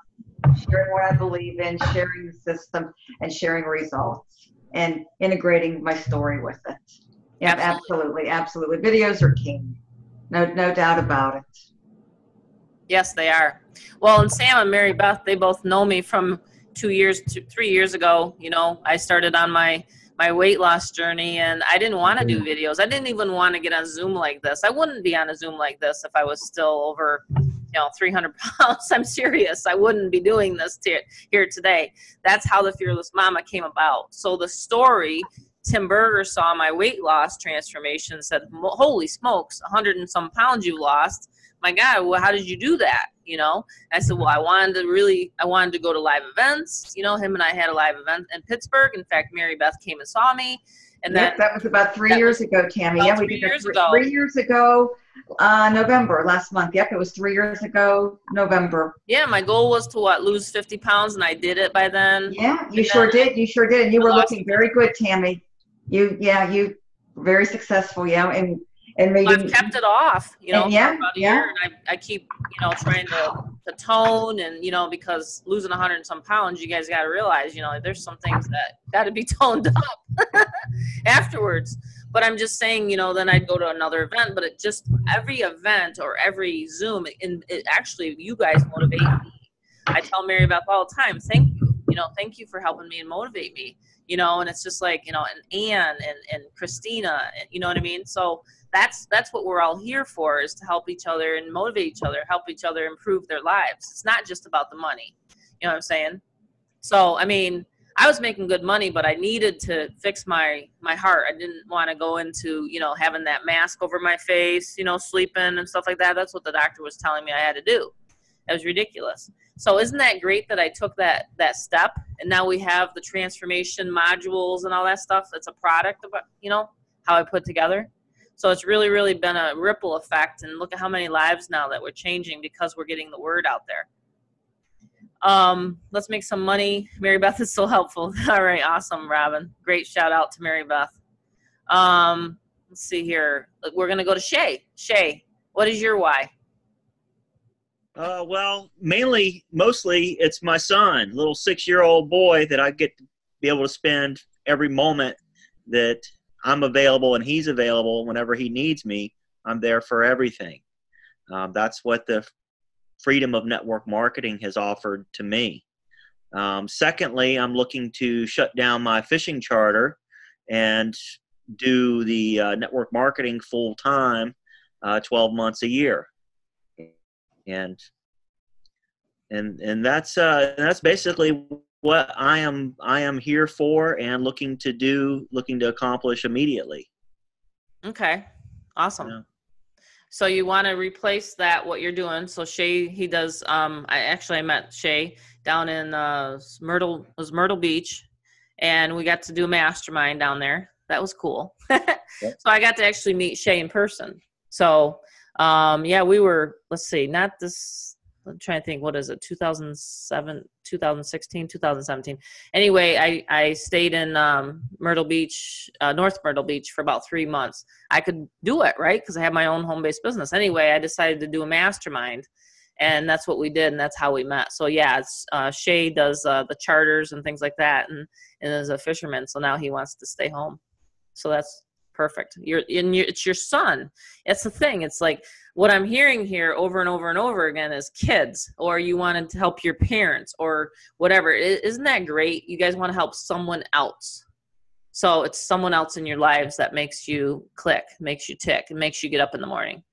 sharing what I believe in, sharing the system, and sharing results, and integrating my story with it. Yeah, absolutely. Videos are king. No doubt about it. Yes, they are. Well, and Sam and Mary Beth, they both know me from 3 years ago. You know, I started on my weight loss journey, and I didn't want to do videos. I didn't even want to get on Zoom like this. I wouldn't be on a Zoom like this if I was still over, 300 pounds. I'm serious. I wouldn't be doing this here today. That's how the Fearless Momma came about. So the story, Tim Berger saw my weight loss transformation, said, holy smokes, 100 and some pounds you lost. My God, well, how did you do that? You know, I said, well, I wanted to go to live events. You know, him and I had a live event in Pittsburgh. In fact, Mary Beth came and saw me. And then that was about 3 years ago, Tammy. Yeah, we did that 3 years ago, November, last month. Yep, it was 3 years ago, November. Yeah, my goal was to lose 50 pounds, and I did it by then. Yeah, you sure did. You sure did. And you were looking very good, Tammy. You were very successful. Yeah, and maybe I've kept it off, for about a year, and I keep, trying to tone, and because losing 100 and some pounds, you guys got to realize, there's some things that got to be toned up afterwards. But I'm just saying, then I'd go to another event, but every event or every Zoom, it actually, you guys motivate me. I tell Mary Beth all the time, thank you, thank you for helping me and motivate me, and it's just like, and Anne and Christina, and you know what I mean? So that's what we're all here for, is to help each other and motivate each other, help each other improve their lives. It's not just about the money. You know what I'm saying? So, I mean, I was making good money, but I needed to fix my heart. I didn't want to go into, having that mask over my face, sleeping and stuff like that. That's what the doctor was telling me I had to do. That was ridiculous. So isn't that great that I took that step, and now we have the transformation modules and all that stuff? It's a product of, how I put together. So it's really, really been a ripple effect, and look at how many lives now that we're changing because we're getting the word out there. Let's make some money. Mary Beth is so helpful. All right, awesome, Robin. Great shout out to Mary Beth. Let's see here. We're gonna go to Shay. Shay, what is your why? Well, mostly it's my son, little 6-year-old boy, that I get to be able to spend every moment that I'm available and he's available. Whenever he needs me, I'm there for everything. That's what the freedom of network marketing has offered to me. Secondly, I'm looking to shut down my fishing charter and do the network marketing full time, 12 months a year. And that's basically what I am here for and looking to accomplish immediately. Okay, awesome. Yeah. So you want to replace that, what you're doing. So Shay, he does, I met Shay down in Myrtle Beach, and we got to do a mastermind down there. That was cool. So I got to actually meet Shay in person. So yeah, we were, let's see, not this, I'm trying to think, what is it, 2007, 2016, 2017. Anyway, I stayed in Myrtle Beach, North Myrtle Beach for about 3 months. I could do it, right? Because I have my own home-based business. Anyway, I decided to do a mastermind, and that's what we did, and that's how we met. So yeah, it's, Shay does the charters and things like that, and is a fisherman, so now he wants to stay home. So that's perfect. It's your son. It's the thing. It's like what I'm hearing here over and over and over again is kids, or you wanted to help your parents or whatever. Isn't that great? You guys want to help someone else. So it's someone else in your lives that makes you click, makes you tick, and makes you get up in the morning.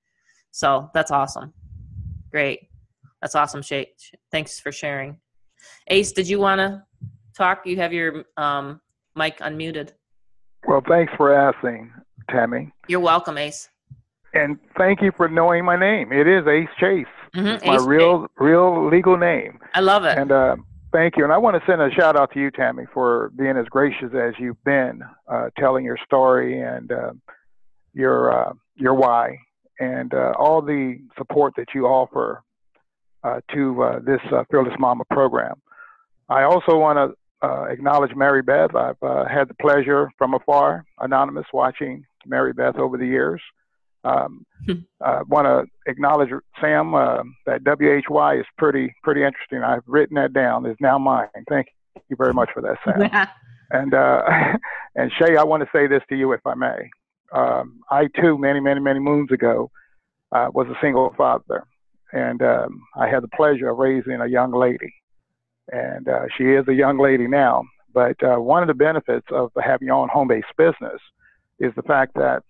So that's awesome. Great. That's awesome, Shay. Thanks for sharing. Ace, did you want to talk? You have your mic unmuted. Well, thanks for asking, Tammy. You're welcome, Ace. And thank you for knowing my name. It is Ace Chase. It's my Ace real legal name. I love it. And thank you. And I want to send a shout out to you, Tammy, for being as gracious as you've been, telling your story and your why, and all the support that you offer to this Fearless Momma program. I also want to acknowledge Mary Beth. I've had the pleasure from afar, anonymous, watching Mary Beth over the years. I want to acknowledge Sam. That WHY is pretty interesting. I've written that down. It's now mine. Thank you very much for that, Sam. And Shay, I want to say this to you, if I may. I too, many moons ago, was a single father, and I had the pleasure of raising a young lady. And she is a young lady now. But one of the benefits of having your own home-based business is the fact that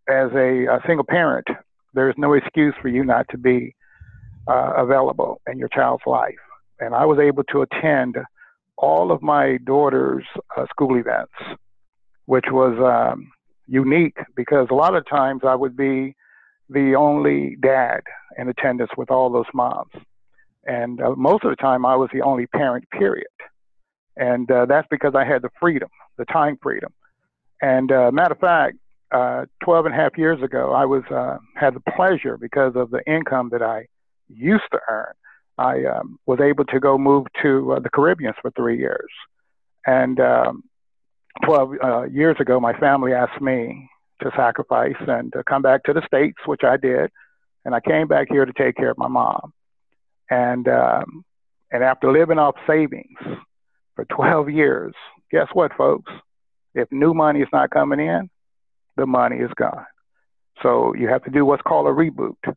as a single parent, there's no excuse for you not to be available in your child's life. And I was able to attend all of my daughter's school events, which was unique because a lot of times I would be the only dad in attendance with all those moms. And most of the time I was the only parent, period. And that's because I had the freedom, the time freedom. And matter of fact, 12 and a half years ago, I was had the pleasure, because of the income that I used to earn, I was able to go move to the Caribbean for 3 years. And 12 years ago, my family asked me to sacrifice and to come back to the States, which I did. And I came back here to take care of my mom. And after living off savings for 12 years, guess what, folks? If new money is not coming in, the money is gone. So you have to do what's called a reboot.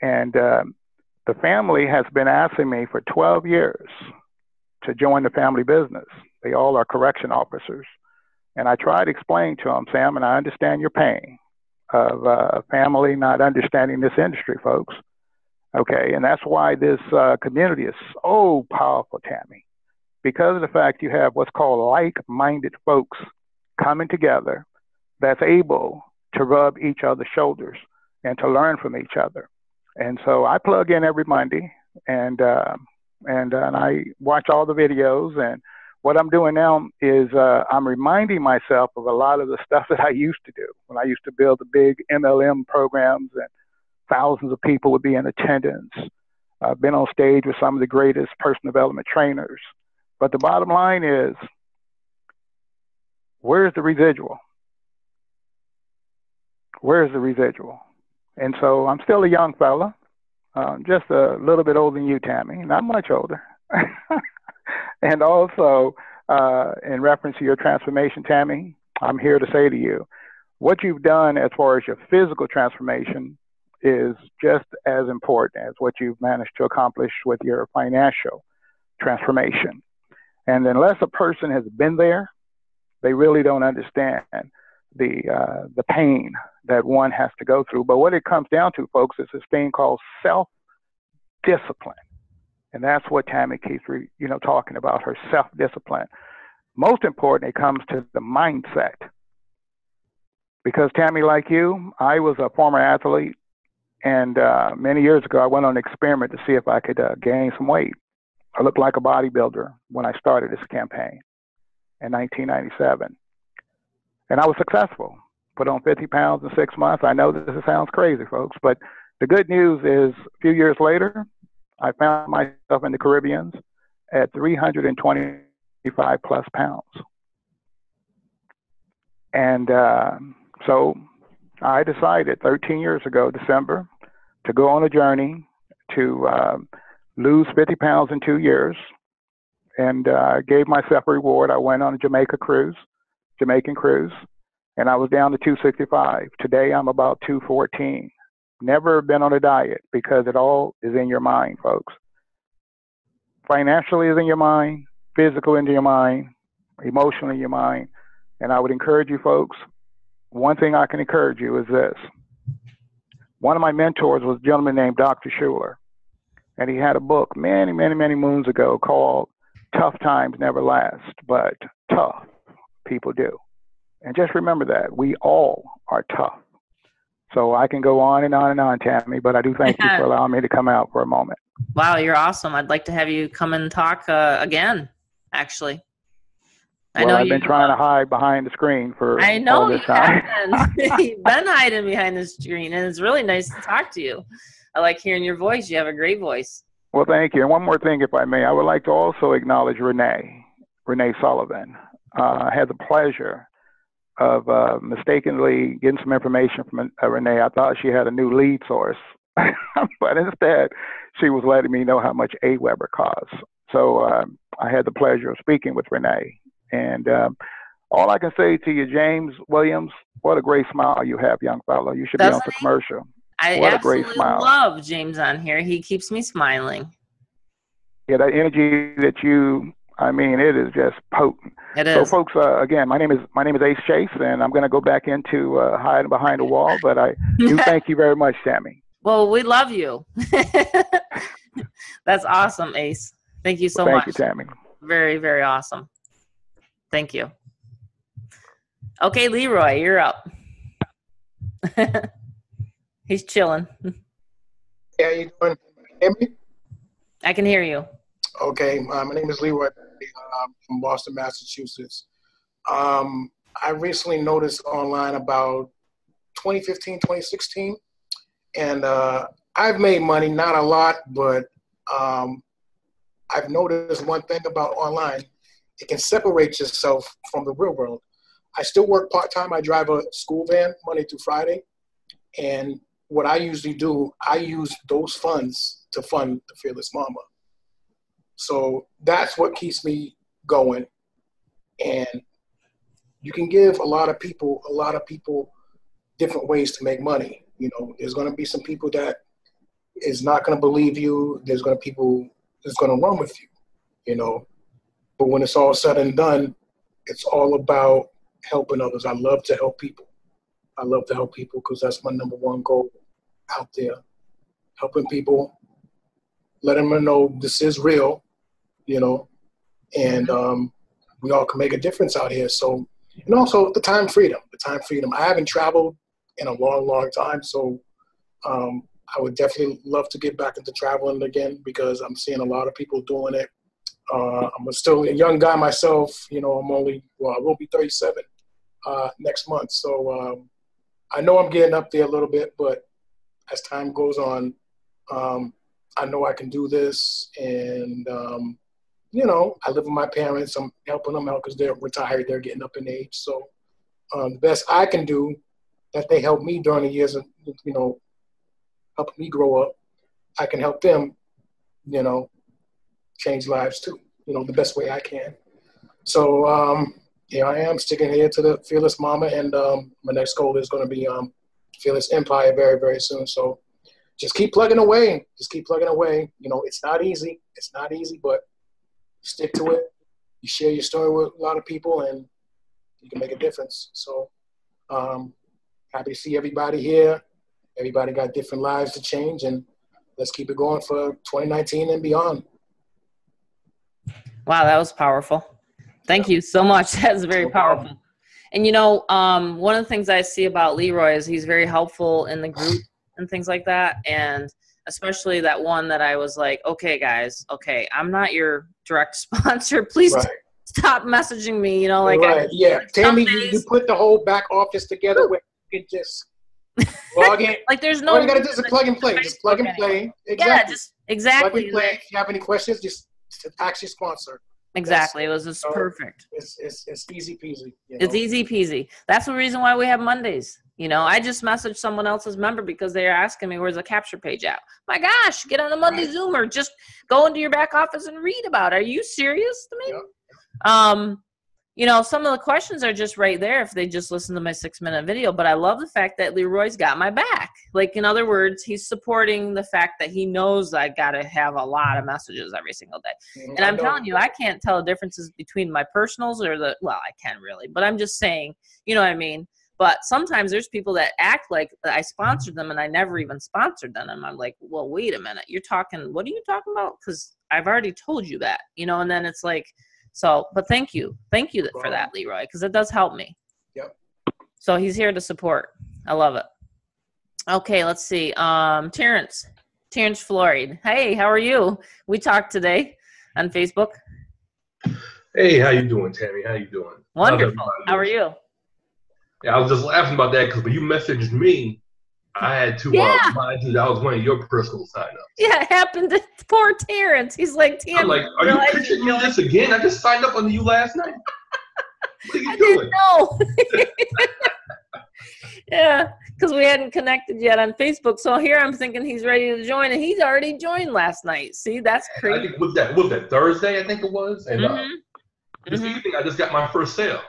And the family has been asking me for 12 years to join the family business. They all are correction officers. And I tried to explain to them, Sam, and I understand your pain of a family not understanding this industry, folks. Okay, and that's why this community is so powerful, Tammy, because of the fact you have what's called like-minded folks coming together that's able to rub each other's shoulders and to learn from each other. And so I plug in every Monday, and I watch all the videos. And what I'm doing now is I'm reminding myself of a lot of the stuff that I used to do when I used to build the big MLM programs, and thousands of people would be in attendance. I've been on stage with some of the greatest personal development trainers. But the bottom line is, where's the residual? Where's the residual? And so I'm still a young fella, just a little bit older than you, Tammy, not much older. And also, in reference to your transformation, Tammy, I'm here to say to you, what you've done as far as your physical transformation is just as important as what you've managed to accomplish with your financial transformation. And unless a person has been there, they really don't understand the pain that one has to go through. But what it comes down to, folks, is this thing called self-discipline. And that's what Tammy keeps talking about, her self-discipline. Most important, it comes to the mindset. Because Tammy, like you, I was a former athlete. And many years ago, I went on an experiment to see if I could gain some weight. I looked like a bodybuilder when I started this campaign. in 1997. And I was successful. Put on 50 pounds in 6 months. I know this sounds crazy, folks, but the good news is a few years later, I found myself in the Caribbean at 325 plus pounds. And so I decided 13 years ago, December, to go on a journey to lose 50 pounds in 2 years, and gave myself a reward. I went on a Jamaican cruise, and I was down to 265. Today, I'm about 214. Never been on a diet, because it all is in your mind, folks. Financially is in your mind, physical in your mind, emotionally in your mind. And I would encourage you folks, one thing I can encourage you is this. One of my mentors was a gentleman named Dr. Schuler, and he had a book many, many, many moons ago called Tough Times Never Last, but Tough People Do. And just remember that we all are tough. So I can go on and on and on, Tammy, but I do thank you for allowing me to come out for a moment. Wow, you're awesome. I'd like to have you come and talk again, actually. Well, I've been trying to hide behind the screen for all this time. You've been hiding behind the screen, and it's really nice to talk to you. I like hearing your voice. You have a great voice. Well, thank you. And one more thing, if I may. I would like to also acknowledge Renee Sullivan. I had the pleasure of mistakenly getting some information from Renee. I thought she had a new lead source, but instead she was letting me know how much AWeber costs. So I had the pleasure of speaking with Renee. And all I can say to you, James Williams, what a great smile you have, young fellow. You should be on the commercial. What a great smile. Love James on here. He keeps me smiling. Yeah, that energy that you, I mean, it is just potent. It is. So, folks, again, my name is Ace Chase, and I'm going to go back into hiding behind a wall. But I do thank you very much, Tammy. Well, we love you. That's awesome, Ace. Thank you so much. Thank you, Tammy. Very, very awesome. Thank you. Okay, Leroy, you're up. He's chilling. Yeah, you doing? Hear me? I can hear you. Okay, my name is Leroy. I'm from Boston, Massachusetts. I recently noticed online about 2015, 2016, and I've made money, not a lot, but I've noticed one thing about online. It can separate yourself from the real world. I still work part-time. I drive a school van Monday through Friday. And what I usually do, I use those funds to fund the Fearless Momma. So that's what keeps me going. And you can give a lot of people different ways to make money. You know, there's going to be some people that is not going to believe you. There's going to be people that's going to run with you, you know. But when it's all said and done, it's all about helping others. I love to help people. I love to help people because that's my number one goal out there. Helping people, letting them know this is real, you know, and we all can make a difference out here. So, and also the time freedom. I haven't traveled in a long, long time, so I would definitely love to get back into traveling again because I'm seeing a lot of people doing it. I'm still a young guy myself, you know, I will be 37 next month. So I know I'm getting up there a little bit, but as time goes on, I know I can do this. And, you know, I live with my parents. I'm helping them out because they're retired. They're getting up in age. So the best I can do that they helped me during the years of, you know, helping me grow up, I can help them, you know, change lives too, you know, the best way I can. So here I am sticking here to the Fearless Momma, and my next goal is going to be Fearless Empire very, very soon. So just keep plugging away. You know, it's not easy, but stick to it. You share your story with a lot of people and you can make a difference. So happy to see everybody here. Everybody got different lives to change, and let's keep it going for 2019 and beyond. Wow, that was powerful. Thank you so much. That's very powerful. And, you know, one of the things I see about Leroy is he's very helpful in the group and things like that. And especially that one that I was like, okay, guys, okay, I'm not your direct sponsor. Please stop messaging me, you know, like right. Yeah, Tammy, you put the whole back office together where you can just log in. Like there's no. All you gotta do is plug and play. Just plug and play. Exactly. Yeah, just exactly. Plug and play. If you have any questions, just ask your sponsor. Exactly. It was just perfect. It's easy peasy. It's easy peasy. That's the reason why we have Mondays. You know, I just messaged someone else's member because they are asking me, where's the capture page at? My gosh, get on a Monday Zoom or just go into your back office and read about it. Are you serious to me? Yep. You know, some of the questions are just right there if they just listen to my 6-minute video. But I love the fact that Leroy's got my back. Like, in other words, he's supporting the fact that he knows I got to have a lot of messages every single day. And I'm telling you, I can't tell the differences between my personals or well, I can really. But I'm just saying, you know what I mean? But sometimes there's people that act like I sponsored them and I never even sponsored them. And I'm like, well, wait a minute. You're talking, what are you talking about? Because I've already told you that, you know, and then it's like, so, but thank you. Thank you for that, Leroy, because it does help me. Yep. So he's here to support. I love it. Okay, let's see. Terrence Floyd. Hey, how are you? We talked today on Facebook. Hey, how you doing, Tammy? How you doing? Wonderful. How are you? Yeah, I was just laughing about that because when you messaged me, I had to remind you that I was one of your personal signups. Yeah, it happened to poor Terrence. He's like, Tammy. I'm like, are you pitching me this again? I just signed up under you last night. What are you doing? No. Yeah, because we hadn't connected yet on Facebook. So here I'm thinking he's ready to join, and he's already joined last night. See, that's crazy. I think was that Thursday? I think it was, and this evening I just got my first sale.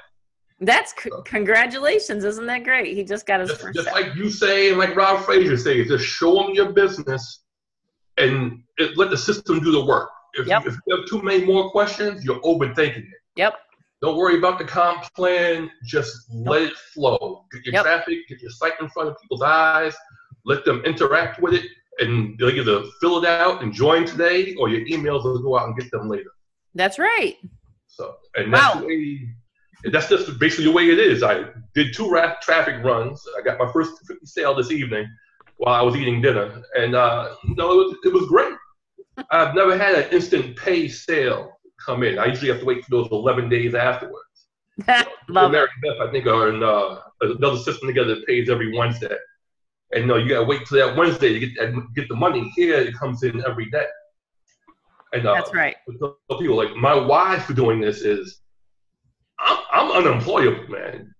That's congratulations! Isn't that great? He just got his first. Just like you say, and like Rob Frazier says, just show them your business, and let the system do the work. If you have too many more questions, you're overthinking it. Yep. Don't worry about the comp plan. Just let it flow. Get your traffic, get your site in front of people's eyes. Let them interact with it, and they'll either fill it out and join today, or your emails will go out and get them later. That's right. So, and that's the way. That's just basically the way it is. I did 2 traffic runs. I got my first 50 sale this evening while I was eating dinner, and it was great. I've never had an instant pay sale come in. I usually have to wait for those 11 days afterwards. American Beth, I think, are in another system together that pays every Wednesday, and you got to wait till that Wednesday to get the money. Here, it comes in every day. And that's right. People like my wife for doing this is. I'm unemployable, man.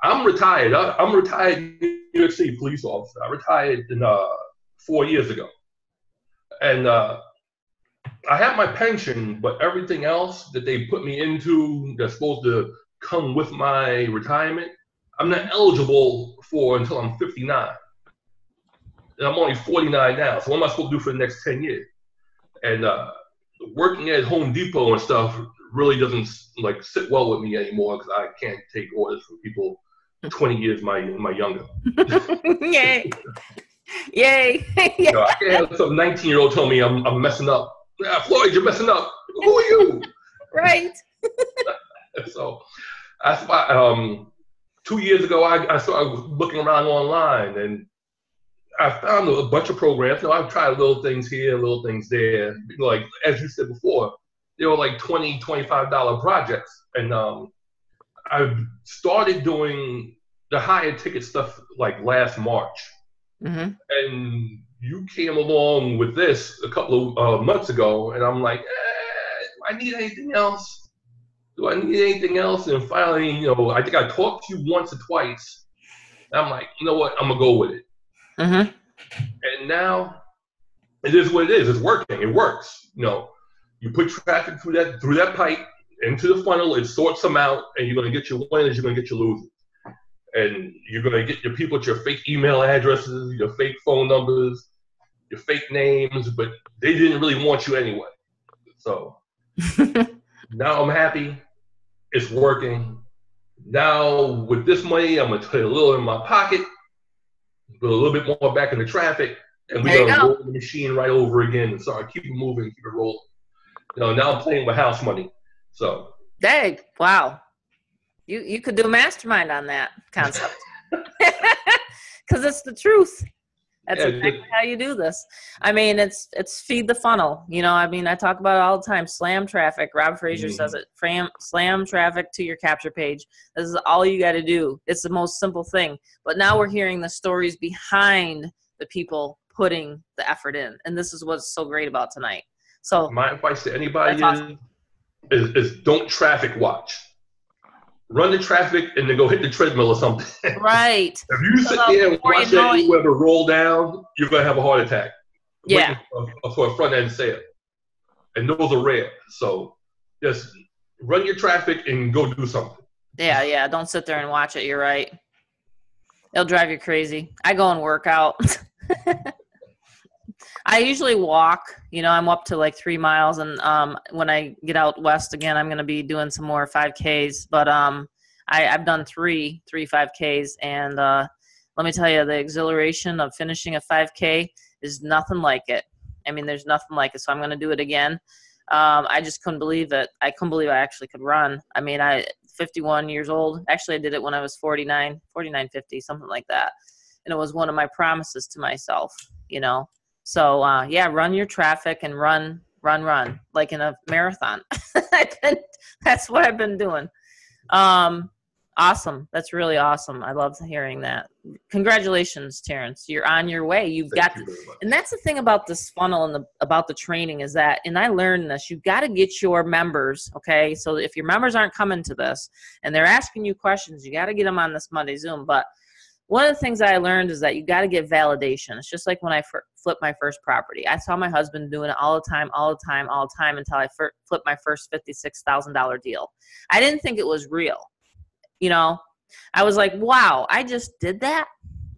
I'm retired. I'm retired New York City police officer. I retired 4 years ago. And I have my pension, but everything else that they put me into that's supposed to come with my retirement, I'm not eligible for until I'm 59. And I'm only 49 now. So what am I supposed to do for the next 10 years? And working at Home Depot and stuff really doesn't sit well with me anymore because I can't take orders from people 20 years my younger. Yay! Yay! I can't have some 19-year-old tell me I'm messing up. Yeah, Floyd, you're messing up. Who are you? Right. So that's why 2 years ago I started looking around online and I found a bunch of programs. I've tried little things here, little things there. Like as you said before, they were like $20, $25 projects. And I started doing the higher ticket stuff like last March. Mm-hmm. And you came along with this a couple of months ago. And I'm like, do I need anything else? Do I need anything else? And finally, I think I talked to you once or twice. And I'm like, you know what? I'm going to go with it. Mm-hmm. And now it is what it is. It's working. It works. You put traffic through that pipe into the funnel. It sorts them out, and you're going to get your winners. You're going to get your losers, and you're going to get your people with your fake email addresses, your fake phone numbers, your fake names. But they didn't really want you anyway. So now I'm happy. It's working. Now with this money, I'm going to put a little in my pocket. Put a little bit more back in the traffic, and we're going to roll the machine right over again and start keep it moving, keep it rolling. Now I'm playing with house money. So. Dang, wow. You could do a mastermind on that concept. Because it's the truth. That's exactly how you do this. I mean, it's feed the funnel. You know, I mean, I talk about it all the time. Slam traffic. Rob Frazier says it. Slam traffic to your capture page. This is all you got to do. It's the most simple thing. But now we're hearing the stories behind the people putting the effort in, and this is what's so great about tonight. So my advice to anybody is don't traffic watch. Run the traffic and then go hit the treadmill or something. Right. If you sit there and watch that e-weather roll down, you're going to have a heart attack. Yeah. For a front end sale. And those are rare. So just run your traffic and go do something. Yeah. Don't sit there and watch it. You're right. It'll drive you crazy. I go and work out. I usually walk, you know, I'm up to like 3 miles, and when I get out west again, I'm going to be doing some more 5Ks, but I've done three 5Ks, and let me tell you, the exhilaration of finishing a 5K is nothing like it. I mean, there's nothing like it, so I'm going to do it again. I just couldn't believe it. I couldn't believe I actually could run. I mean, 51 years old. Actually, I did it when I was 49, 50, something like that, and it was one of my promises to myself, you know. So, run your traffic and run like in a marathon. That's what I've been doing. Awesome. That's really awesome. I love hearing that. Congratulations, Terrence. You're on your way. And that's the thing about this funnel and about the training is that, and I learned this, you've got to get your members, okay? So if your members aren't coming to this and they're asking you questions, you got to get them on this Monday Zoom. But one of the things I learned is that you got to get validation. It's just like when I flipped my first property. I saw my husband doing it all the time until I flipped my first $56,000 deal. I didn't think it was real. You know, I was like, wow, I just did that?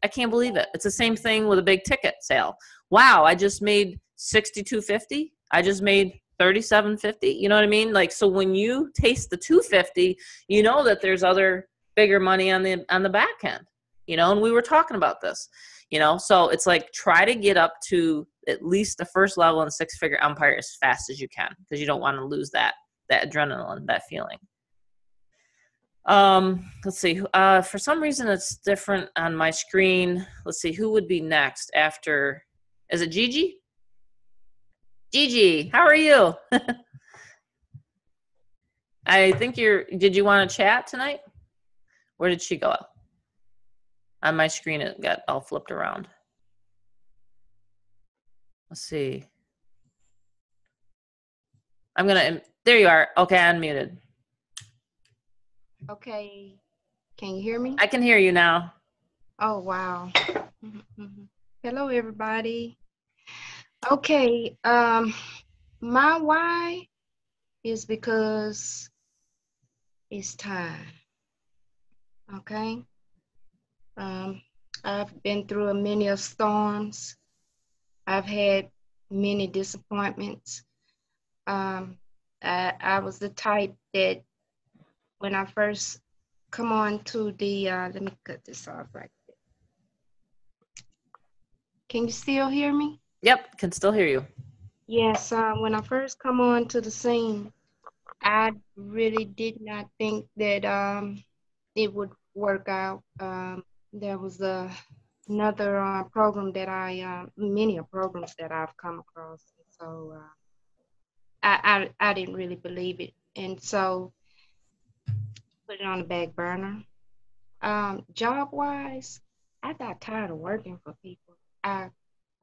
I can't believe it. It's the same thing with a big ticket sale. Wow, I just made $62.50. I just made $37.50. You know what I mean? Like, so when you taste the $250, you know that there's other bigger money on the back end. You know, and we were talking about this, you know, so it's like try to get up to at least the first level in six-figure empire as fast as you can, because you don't want to lose that adrenaline, that feeling. Let's see. For some reason, it's different on my screen. Let's see. Who would be next after? Is it Gigi? Gigi, how are you? I think did you want to chat tonight? Where did she go? On my screen, it got all flipped around. Let's see. There you are. Okay, unmuted. Okay. Can you hear me? I can hear you now. Oh, wow. Hello, everybody. Okay. My why is because it's time. Okay. I've been through many of storms. I've had many disappointments. I was the type that when I first come on to the, let me cut this off right there. Can you still hear me? Yep, can still hear you. Yes, when I first come on to the scene, I really did not think that it would work out. There was another program that many programs that I've come across. So I didn't really believe it. And so put it on the back burner. Job-wise, I got tired of working for people. I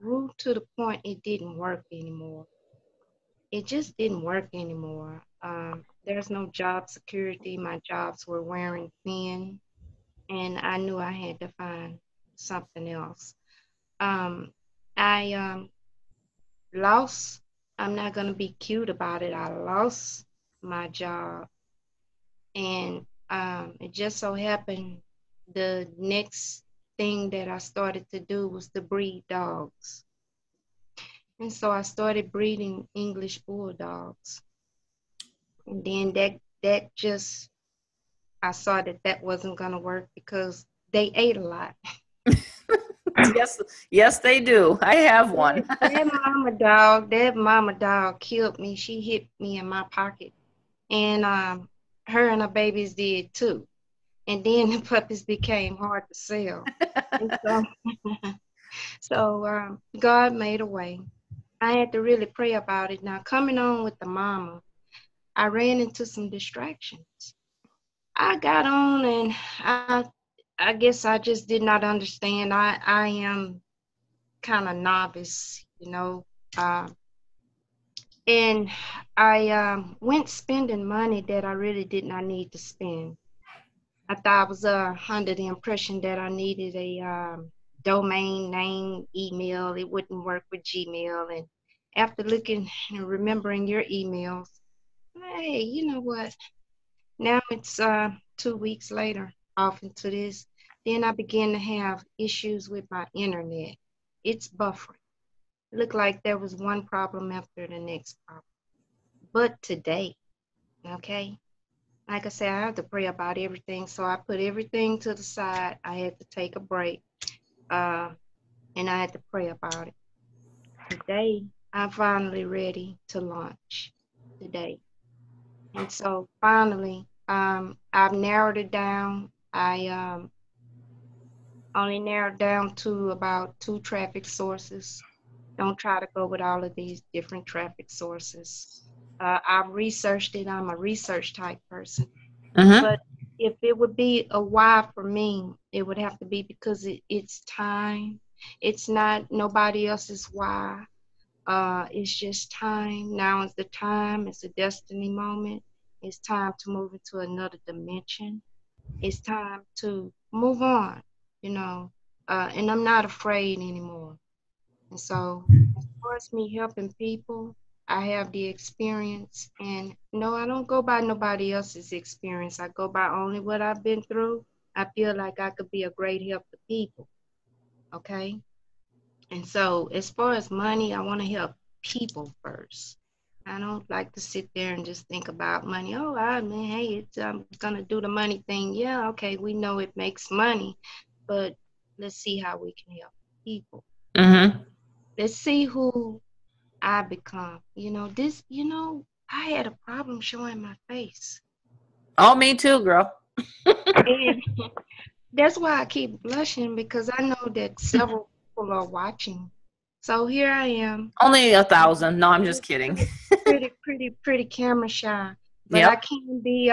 grew to the point it didn't work anymore. It just didn't work anymore. There's no job security. My jobs were wearing thin, and I knew I had to find something else. I lost, I'm not going to be cute about it. I lost my job, and it just so happened the next thing that I started to do was to breed dogs. And so I started breeding English bulldogs. And then that just, I saw that wasn't going to work because they ate a lot. Yes, they do. I have one. that mama dog killed me. She hit me in my pocket. And her and her babies did too. And then the puppies became hard to sell. And so So God made a way. I had to really pray about it. Now, coming on with the mama, I ran into some distractions. I got on and I guess I just did not understand. I am kind of novice, you know. And I went spending money that I really did not need to spend. I thought I was under the impression that I needed a domain name, email. It wouldn't work with Gmail. And after looking and remembering your emails, hey, you know what? Now it's 2 weeks later off into this. Then I began to have issues with my internet. It's buffering. Looked like there was one problem after the next problem. But today, okay, like I said, I have to pray about everything. So I put everything to the side. I had to take a break, and I had to pray about it. Today, I'm finally ready to launch today. And so finally, I've narrowed it down. I only narrowed down to about 2 traffic sources. Don't try to go with all of these different traffic sources. I've researched it. I'm a research type person. But if it would be a why for me, it would have to be because it's time. It's not nobody else's why. It's just time. Now is the time. It's a destiny moment. It's time to move into another dimension. It's time to move on, you know, and I'm not afraid anymore. And so as far as me helping people, I have the experience, and no, I don't go by nobody else's experience. I go by only what I've been through. I feel like I could be a great help to people. Okay. And so as far as money, I want to help people first. I don't like to sit there and just think about money. Oh, I mean, hey, I'm gonna do the money thing. Yeah, okay, we know it makes money, but let's see how we can help people. Let's see who I become. You know, I had a problem showing my face. Oh, me too, girl. And that's why I keep blushing, because I know that several people are watching. So here I am. Only 1,000. No, I'm just kidding. pretty camera shy. But I can't be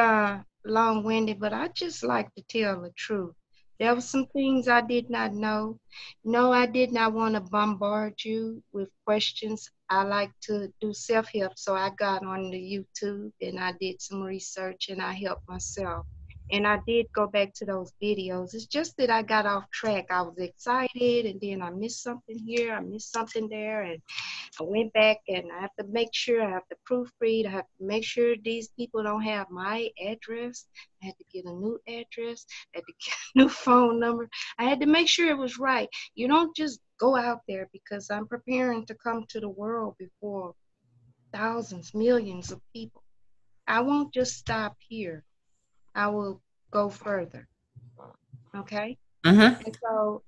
long-winded, but I just like to tell the truth. There were some things I did not know. No, I did not want to bombard you with questions. I like to do self-help, so I got on the YouTube and I did some research and I helped myself. And I did go back to those videos. It's just that I got off track. I was excited, and then I missed something here, I missed something there, and I went back and I have to make sure, I have to proofread, I have to make sure these people don't have my address. I had to get a new address, I had to get a new phone number. I had to make sure it was right. You don't just go out there, because I'm preparing to come to the world before thousands, millions of people. I won't just stop here. I will go further. Okay? And so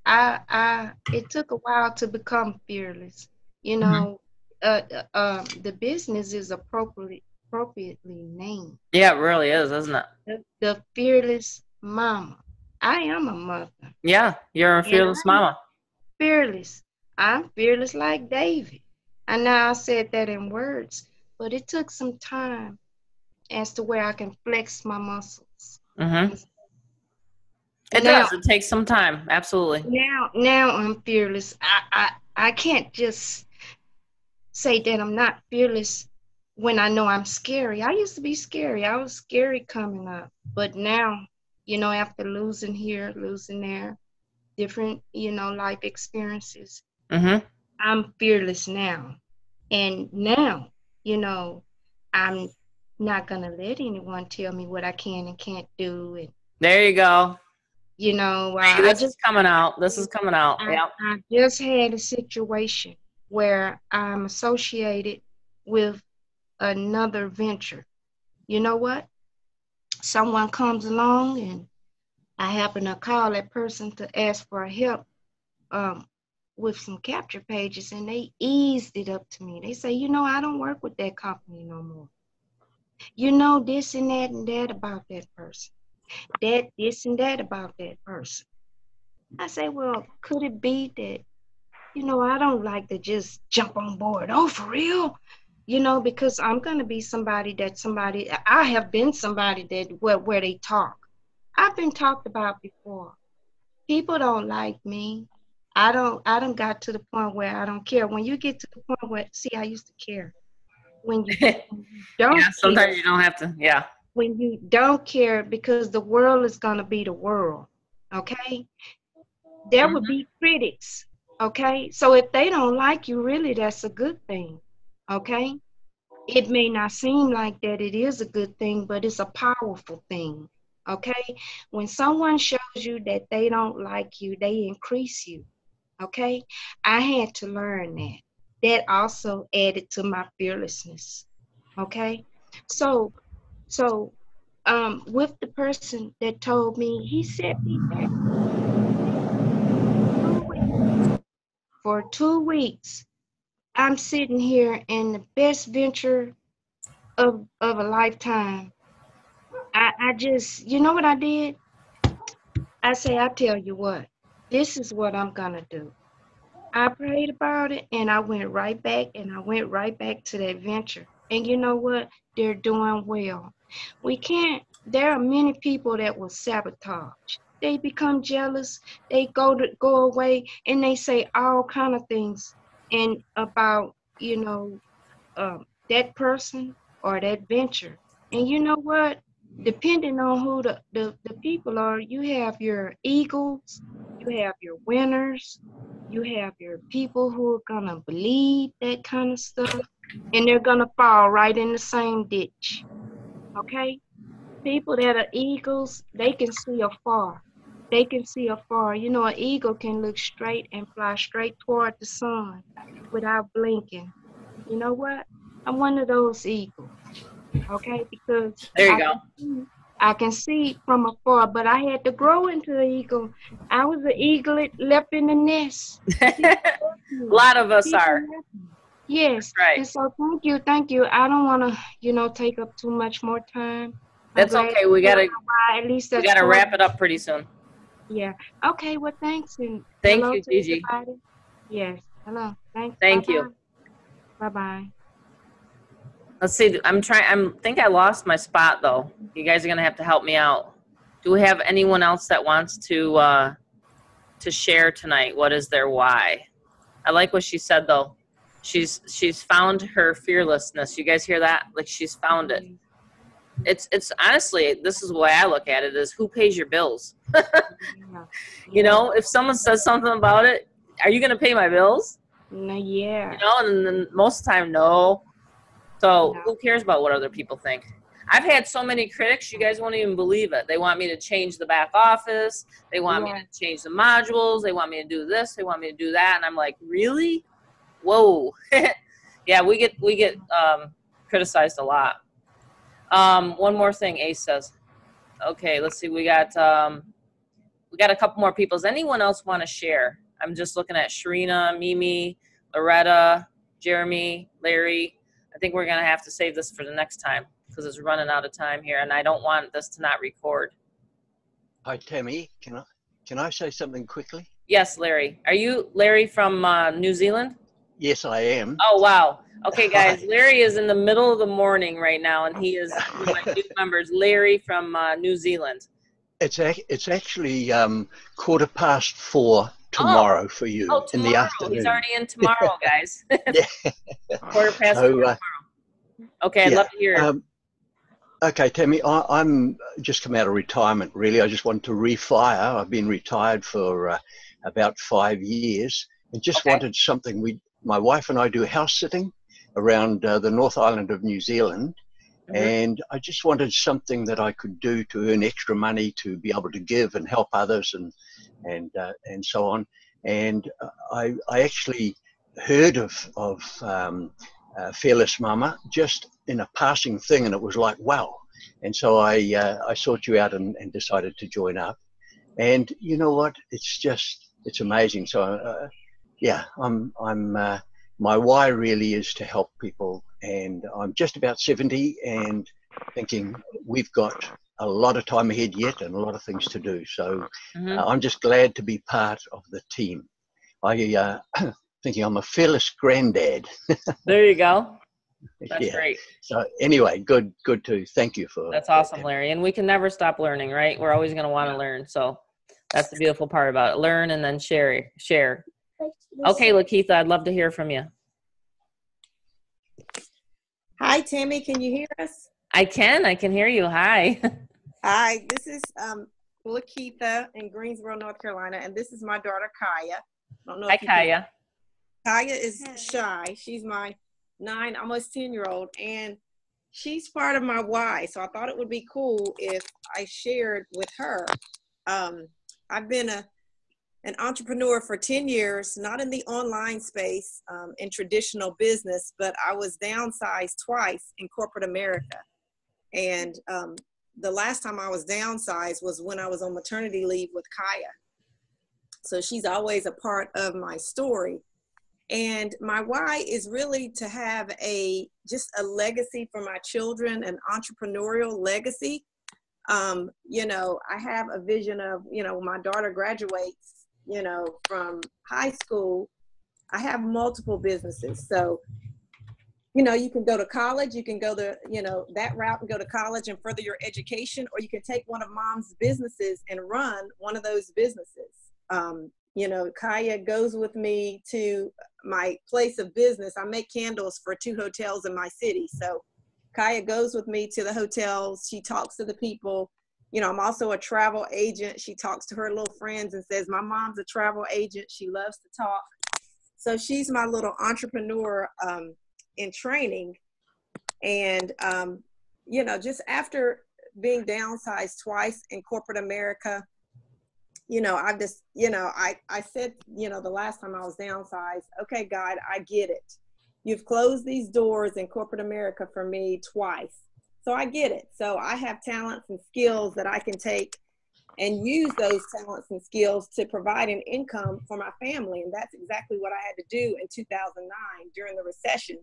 it took a while to become fearless. You know, the business is appropriately named. Yeah, it really is, isn't it? The Fearless Mama. I am a mother. Yeah, you're a fearless mama. Fearless. I'm fearless like David. And now I said that in words, but it took some time as to where I can flex my muscles. It does. It takes some time. Absolutely. Now I'm fearless. I can't just say that I'm not fearless when I know I'm scary. I used to be scary. I was scary coming up. But now, you know, after losing here, losing there, different, you know, life experiences, I'm fearless now. And now, you know, I'm not going to let anyone tell me what I can and can't do. And there you go. You know, this is coming out. This is coming out. Yeah. I just had a situation where I'm associated with another venture. You know what? Someone comes along and I happen to call that person to ask for help with some capture pages, and they eased it up to me. They say, you know, I don't work with that company no more. You know, this and that about that person. This and that about that person. I say, well, could it be that I don't like to just jump on board. Oh, for real? Because I'm going to be I have been somebody that where they talk. I've been talked about before. People don't like me. I don't got to the point where I don't care. When you get to the point where, see, I used to care. When you don't Yeah, sometimes care, you don't have to. Yeah. when you don't care, because the world is going to be the world, okay? There would be critics, okay? So if they don't like you, really, that's a good thing, okay? It may not seem like that it is a good thing, but it's a powerful thing, okay? When someone shows you that they don't like you, they increase you, okay? I had to learn that. That also added to my fearlessness, okay? So with the person that told me, he set me back for 2 weeks. I'm sitting here in the best venture of a lifetime. I just, you know what I did? I say, I tell you what, this is what I'm gonna do. I prayed about it and I went right back to that venture. And you know what? They're doing well. There are many people that will sabotage. They become jealous. They go away and they say all kind of things and about, that person or that venture. And you know what? Depending on who the people are, you have your eagles, you have your winners, you have your people who are gonna believe that kind of stuff, and they're gonna fall right in the same ditch. Okay? People that are eagles, they can see afar. They can see afar. An eagle can look straight and fly straight toward the sun without blinking. You know what? I'm one of those eagles, okay? Because There you go. I can see from afar, but I had to grow into an eagle. I was an eaglet left in the nest. A lot of us are. Yes. That's right. And so thank you. I don't want to, take up too much more time. That's okay. We gotta wrap it up pretty soon. Yeah. Okay. Well, thanks, and Thank hello you, to Gigi. everybody. Yes. Hello. Thanks. Thank you. Bye bye. Let's see. I think I lost my spot though. You guys are gonna have to help me out. Do we have anyone else that wants to share tonight? What is their why? I like what she said though. She's found her fearlessness. You guys hear that? Like she's found it. It's honestly, this is the way I look at it, is who pays your bills? If someone says something about it, are you gonna pay my bills? No, yeah. And then most of the time, no. So who cares about what other people think? I've had so many critics, you guys won't even believe it. They want me to change the back office. They want me to change the modules. They want me to do this. They want me to do that. And I'm like, really? Whoa. Yeah, we get criticized a lot. One more thing, Ace says. Okay, let's see. We got a couple more people. Does anyone else want to share? I'm just looking at Sharina, Mimi, Loretta, Jeremy, Larry. I think we're going to have to save this for the next time because it's running out of time here, and I don't want this to not record. Hi, Tammy. Can I say something quickly? Yes, Larry. Are you Larry from New Zealand? Yes, I am. Oh, wow. Okay, guys. Larry is in the middle of the morning right now, and he is one of my new members, Larry from New Zealand. It's actually 4:15 tomorrow for you in the afternoon. He's already in tomorrow, guys. 4:15 tomorrow. Okay, I'd love to hear it. Okay, Tammy, I'm just come out of retirement, really. I just wanted to refire. I've been retired for about 5 years and just wanted something. My wife and I do house sitting around the North Island of New Zealand. And I just wanted something that I could do to earn extra money to be able to give and help others and so on. And I actually heard of Fearless Momma just in a passing thing, and it was like, wow. And so I sought you out and decided to join up. And you know what? It's amazing. So yeah, my why really is to help people, and I'm just about 70 and thinking we've got a lot of time ahead yet and a lot of things to do. So I'm just glad to be part of the team. thinking I'm a fearless granddad. There you go. That's Yeah. great. So anyway, good to thank you for That's awesome, Larry. And we can never stop learning, right? We're always going to want to learn. So that's the beautiful part about it. Learn and then share. Okay, Lakeitha, I'd love to hear from you. Hi, Tammy. Can you hear us? I can hear you. Hi. Hi, this is Lakeitha in Greensboro, North Carolina, and this is my daughter, Kaya. I don't know Hi, if you Kaya. Kaya is shy. She's my 9, almost 10-year-old, and she's part of my why. So I thought it would be cool if I shared with her. I've been an entrepreneur for 10 years, not in the online space, in traditional business, but I was downsized twice in corporate America. And the last time I was downsized was when I was on maternity leave with Kaya. So she's always a part of my story. And my why is really to have just a legacy for my children, an entrepreneurial legacy. You know, I have a vision of, you know, my daughter graduates, you know, from high school. I have multiple businesses. So, you know, you can go to college, you can go the, you know, that route and go to college and further your education, or you can take one of mom's businesses and run one of those businesses. You know, Kaya goes with me to my place of business. I make candles for 2 hotels in my city. So Kaya goes with me to the hotels. She talks to the people. You know, I'm also a travel agent. She talks to her little friends and says, my mom's a travel agent. She loves to talk. So she's my little entrepreneur in training. And, you know, just after being downsized twice in corporate America, you know, I've just, you know, I said, you know, the last time I was downsized, okay, God, I get it. You've closed these doors in corporate America for me twice. So I get it. So I have talents and skills that I can take and use those talents and skills to provide an income for my family. And that's exactly what I had to do in 2009 during the recession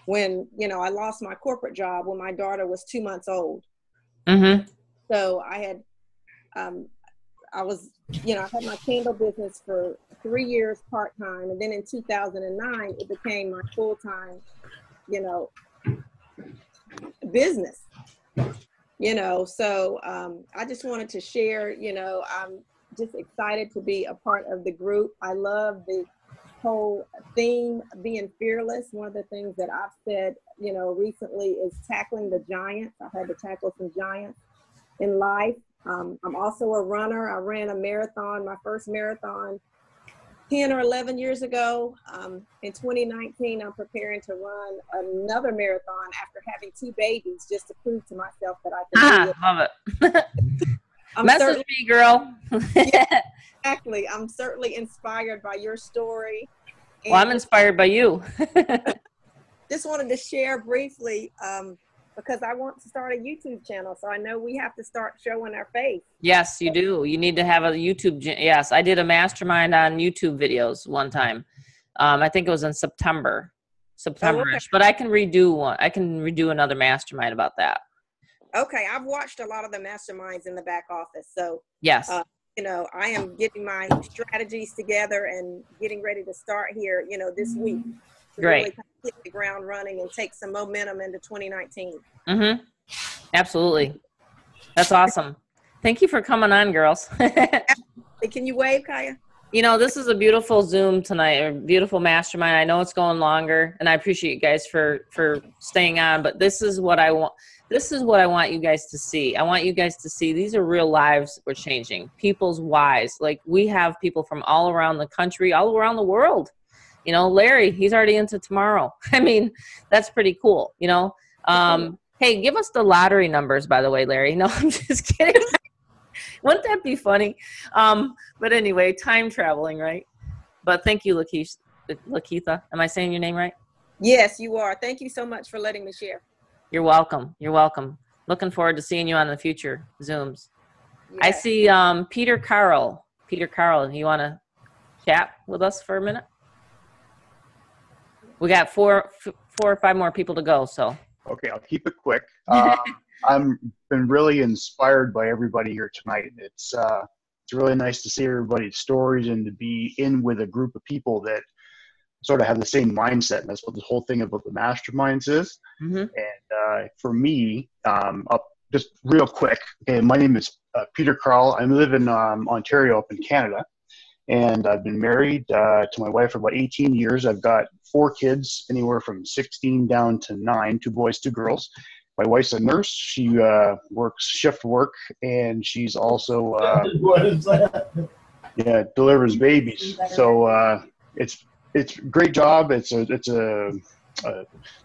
when, you know, I lost my corporate job when my daughter was 2 months old. Mm-hmm. So I had, I was, you know, I had my candle business for 3 years part-time. And then in 2009, it became my full-time, you know, business, you know. So I just wanted to share, you know, I'm just excited to be a part of the group. I love the whole theme, being fearless. One of the things that I've said, you know, recently is tackling the giants. I've had to tackle some giants in life. I'm also a runner. I ran a marathon, my first marathon 10 or 11 years ago. In 2019, I'm preparing to run another marathon after having 2 babies, just to prove to myself that I can do it. Love it. Message me, girl. Yeah, exactly. I'm certainly inspired by your story. Well, I'm inspired by you. Just wanted to share briefly, because I want to start a YouTube channel. So I know we have to start showing our face. Yes, you do. You need to have a YouTube. Yes, I did a mastermind on YouTube videos one time. I think it was in September-ish, okay. but I can redo one. I can redo another mastermind about that. Okay. I've watched a lot of the masterminds in the back office. So yes, you know, I am getting my strategies together and getting ready to start here, you know, this week. To great. Really kind of hit the ground running and take some momentum into 2019. Mm-hmm. Absolutely. That's awesome. Thank you for coming on, girls. Can you wave, Kaya? You know, this is a beautiful Zoom tonight, a beautiful mastermind. I know it's going longer, and I appreciate you guys for staying on, but this is what I want. This is what I want you guys to see. I want you guys to see these are real lives we're changing. People's whys. Like, we have people from all around the country, all around the world. You know, Larry, he's already into tomorrow. I mean, that's pretty cool, you know. Hey, give us the lottery numbers, by the way, Larry. No, I'm just kidding. Wouldn't that be funny? But anyway, time traveling, right? But thank you, Lakeitha. Am I saying your name right? Yes, you are. Thank you so much for letting me share. You're welcome. You're welcome. Looking forward to seeing you on the future Zooms. Yes. I see Peter Carl. Peter Carl, you want to chat with us for a minute? We got four or five more people to go, so. Okay, I'll keep it quick. I'm been really inspired by everybody here tonight. It's really nice to see everybody's stories and to be in with a group of people that sort of have the same mindset. And that's what the whole thing about the masterminds is. Mm-hmm. And for me, just real quick, okay, my name is Peter Carl. I live in Ontario up in Canada. And I've been married to my wife for about 18 years. I've got 4 kids, anywhere from 16 down to 9, 2 boys, 2 girls. My wife's a nurse. She works shift work, and she's also What is that? delivers babies. So it's a great job. It's a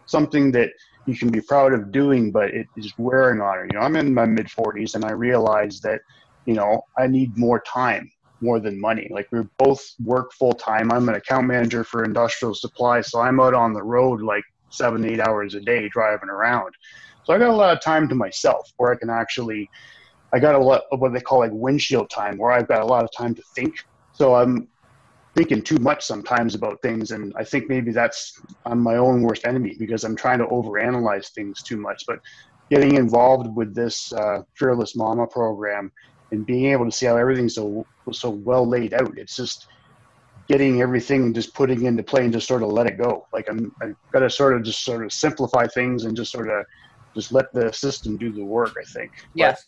something that you can be proud of doing, but it is wearing on her. You know, I'm in my mid 40s, and I realize that, you know, I need more time more than money. Like, we both work full time. I'm an account manager for industrial supply, so I'm out on the road like 7-8 hours a day driving around. So I got a lot of time to myself where I can actually, I got a lot of what they call like windshield time, where I've got a lot of time to think. So I'm thinking too much sometimes about things, and I think maybe I'm my own worst enemy, because I'm trying to overanalyze things too much. But getting involved with this Fearless Momma program and being able to see how everything's so well laid out, it's just getting everything just putting into play and just sort of let it go. Like, I've got to sort of simplify things and just let the system do the work, I think. Yes.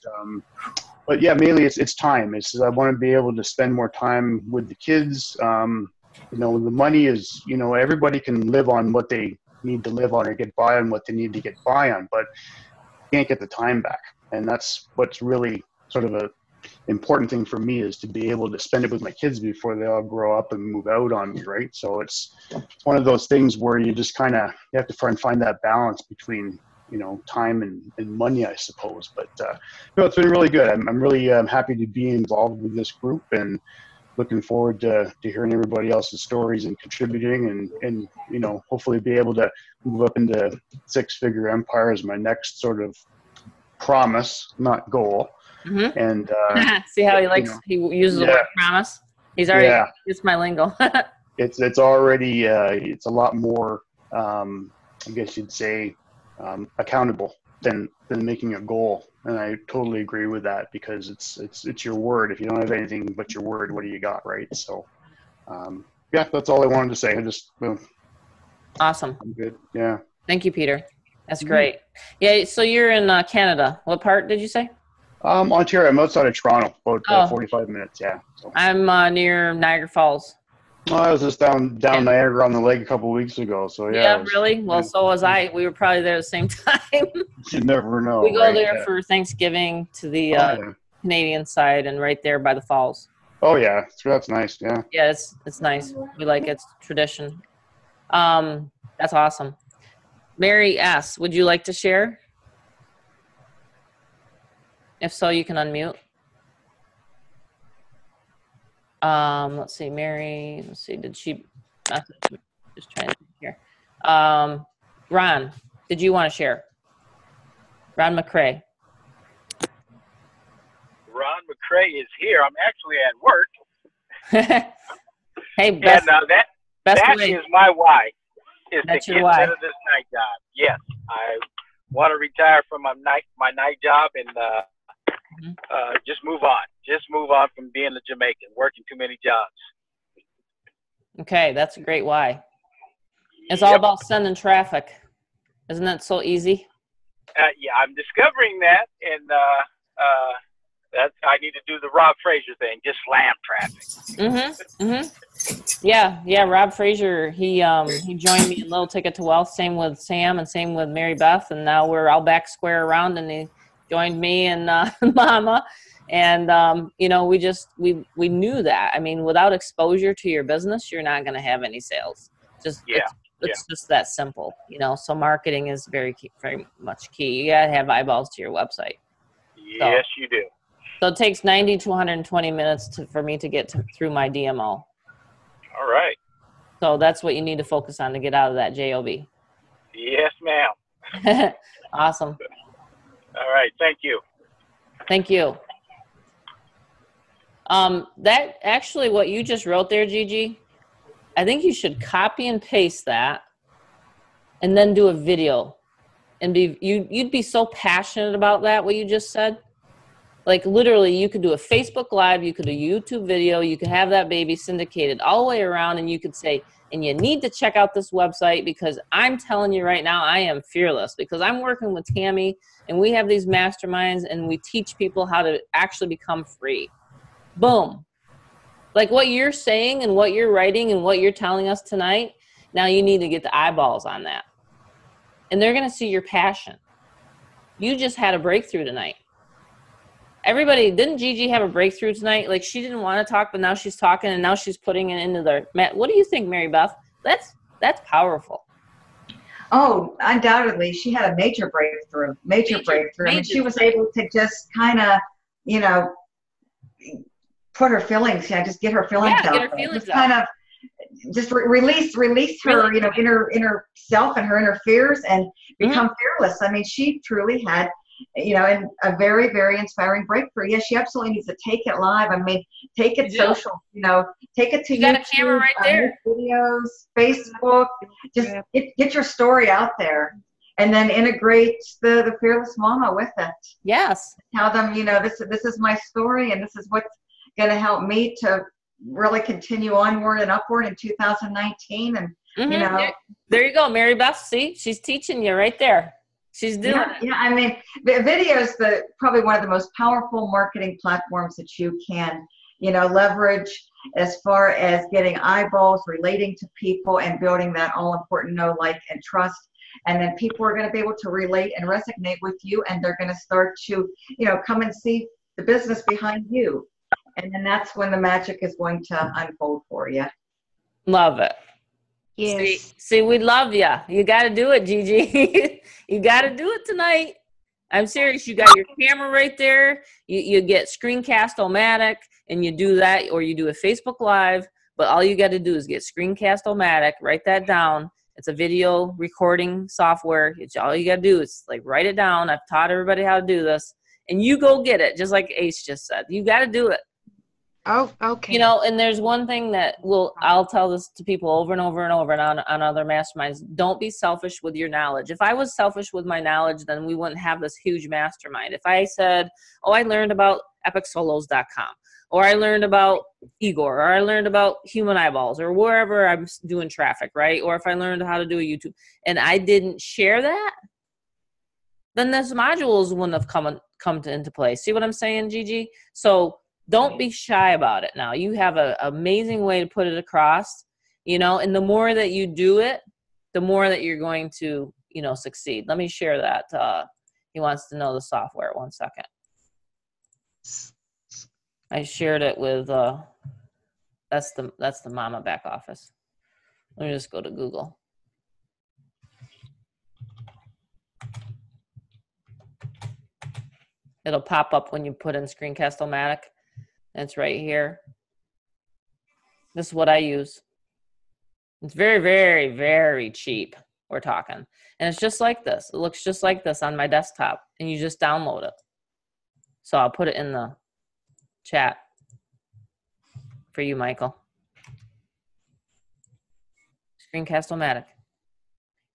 But yeah, mainly it's time. I want to be able to spend more time with the kids. You know, the money is, you know, everybody can live on what they need to live on or get by on what they need to get by on, but you can't get the time back. And that's what's really sort of a important thing for me, is to be able to spend it with my kids before they all grow up and move out on me, right? So it's one of those things where you just you have to try and find that balance between, you know, time and money, I suppose. But no, it's been really good. I'm really happy to be involved with this group, and looking forward to hearing everybody else's stories and contributing, and you know, hopefully be able to move up into 6-figure empire as my next sort of promise, not goal. Mm-hmm. And see how he likes, he uses the word promise. He's already, it's my lingo. it's already it's a lot more I guess you'd say accountable than making a goal. And I totally agree with that, because it's your word. If you don't have anything but your word, what do you got, right? So yeah, that's all I wanted to say. Awesome. I'm good. Yeah. Thank you, Peter. That's great. Yeah, so you're in Canada. What part did you say? Ontario. I'm outside of Toronto, about 45 minutes. Yeah. So. I'm near Niagara Falls. Oh, I was just down Niagara on the lake a couple of weeks ago. So yeah. Yeah, really? Well, so was I. We were probably there at the same time. You never know. We go there for Thanksgiving to the Canadian side, and right there by the falls. Oh yeah, that's nice. Yeah. Yeah, it's nice. We like it. It's tradition. That's awesome. Mary S., would you like to share? If so, you can unmute. Let's see, Mary. Let's see, did she? Just trying to here. Ron, did you want to share? Ron McCrae. Ron McCrae is here. I'm actually at work. Hey, best, and that way. is my why. Is That's to your get why. rid of this night job. Yes, I want to retire from my night job and just move on. Just move on from being a Jamaican, working too many jobs. Okay, that's a great why. It's all about sending traffic. Isn't that so easy? Yeah, I'm discovering that, and I need to do the Rob Frazier thing, just slam traffic. Yeah. Rob Frazier, he joined me in Little Ticket to Wealth. Same with Sam and same with Mary Beth, and now we're all back square around. And he joined me and Mama, and you know, we knew that. I mean, without exposure to your business, you're not going to have any sales. It's just that simple, you know. So marketing is very much key. You got to have eyeballs to your website. Yes, you do. So it takes 90 to 120 minutes for me to get through my DMO. All right. So that's what you need to focus on to get out of that JOB. Yes, ma'am. Awesome. All right. Thank you. Thank you. That actually, what you just wrote there, Gigi, I think you should copy and paste that and then do a video. And you'd be so passionate about that, what you just said. Like literally you could do a Facebook Live, you could do a YouTube video, you could have that baby syndicated all the way around, and you could say, and you need to check out this website because I'm telling you right now, I am fearless because I'm working with Tammy and we have these masterminds and we teach people how to actually become free. Boom. Like what you're saying and what you're writing and what you're telling us tonight, now you need to get the eyeballs on that. And they're going to see your passion. You just had a breakthrough tonight. Everybody, didn't Gigi have a breakthrough tonight? Like she didn't want to talk, but now she's talking and now she's putting it into their mat. What do you think, Mary Beth? That's powerful. Oh, undoubtedly. She had a major breakthrough, major breakthrough. I mean, she was able to just kind of, you know, put her feelings, just get her feelings out. Get her feelings out. Kind of just release her, you know, inner self and her inner fears and become fearless. I mean, she truly had, you know, and a very, very inspiring breakthrough. Yes, she absolutely needs to take it live. I mean, take it social, you know, take it to YouTube. You got a camera right there. Videos, Facebook, just get your story out there and then integrate the Fearless Mama with it. Yes. Tell them, you know, this is my story and this is what's going to help me to really continue onward and upward in 2019. And, you know. There you go, Mary Beth. See, she's teaching you right there. She's doing it. Yeah, I mean, video is probably one of the most powerful marketing platforms that you can, you know, leverage as far as getting eyeballs, relating to people, and building that all-important know, like, and trust. And then people are going to be able to relate and resonate with you, and they're going to start to, you know, come and see the business behind you. And then that's when the magic is going to unfold for you. Love it. Yes. See, we love you. You got to do it, Gigi. You got to do it tonight. I'm serious. You got your camera right there. You get Screencast-O-Matic, and you do that, or you do a Facebook Live. But all you got to do is get Screencast-O-Matic. Write that down. It's a video recording software. It's all you got to do is like write it down. I've taught everybody how to do this, and you go get it. Just like Ace just said, you got to do it. Oh, okay. You know, and there's one thing that I'll tell this to people over and over and over and on other masterminds. Don't be selfish with your knowledge. If I was selfish with my knowledge, then we wouldn't have this huge mastermind. If I said, oh, I learned about epicsolos.com, or I learned about Igor, or I learned about human eyeballs, or wherever I'm doing traffic, right? Or if I learned how to do a YouTube, and I didn't share that, then those modules wouldn't have come into play. See what I'm saying, Gigi? So don't be shy about it now. You have an amazing way to put it across, you know, and the more that you do it, the more that you're going to, you know, succeed. Let me share that. He wants to know the software. 1 second. I shared it with, that's the Mama back office. Let me just go to Google. It'll pop up when you put in Screencast-O-Matic. It's right here. This is what I use. It's very, very, very cheap. We're talking. And it's just like this. It looks just like this on my desktop. And you just download it. So I'll put it in the chat for you, Michael. Screencast-O-Matic.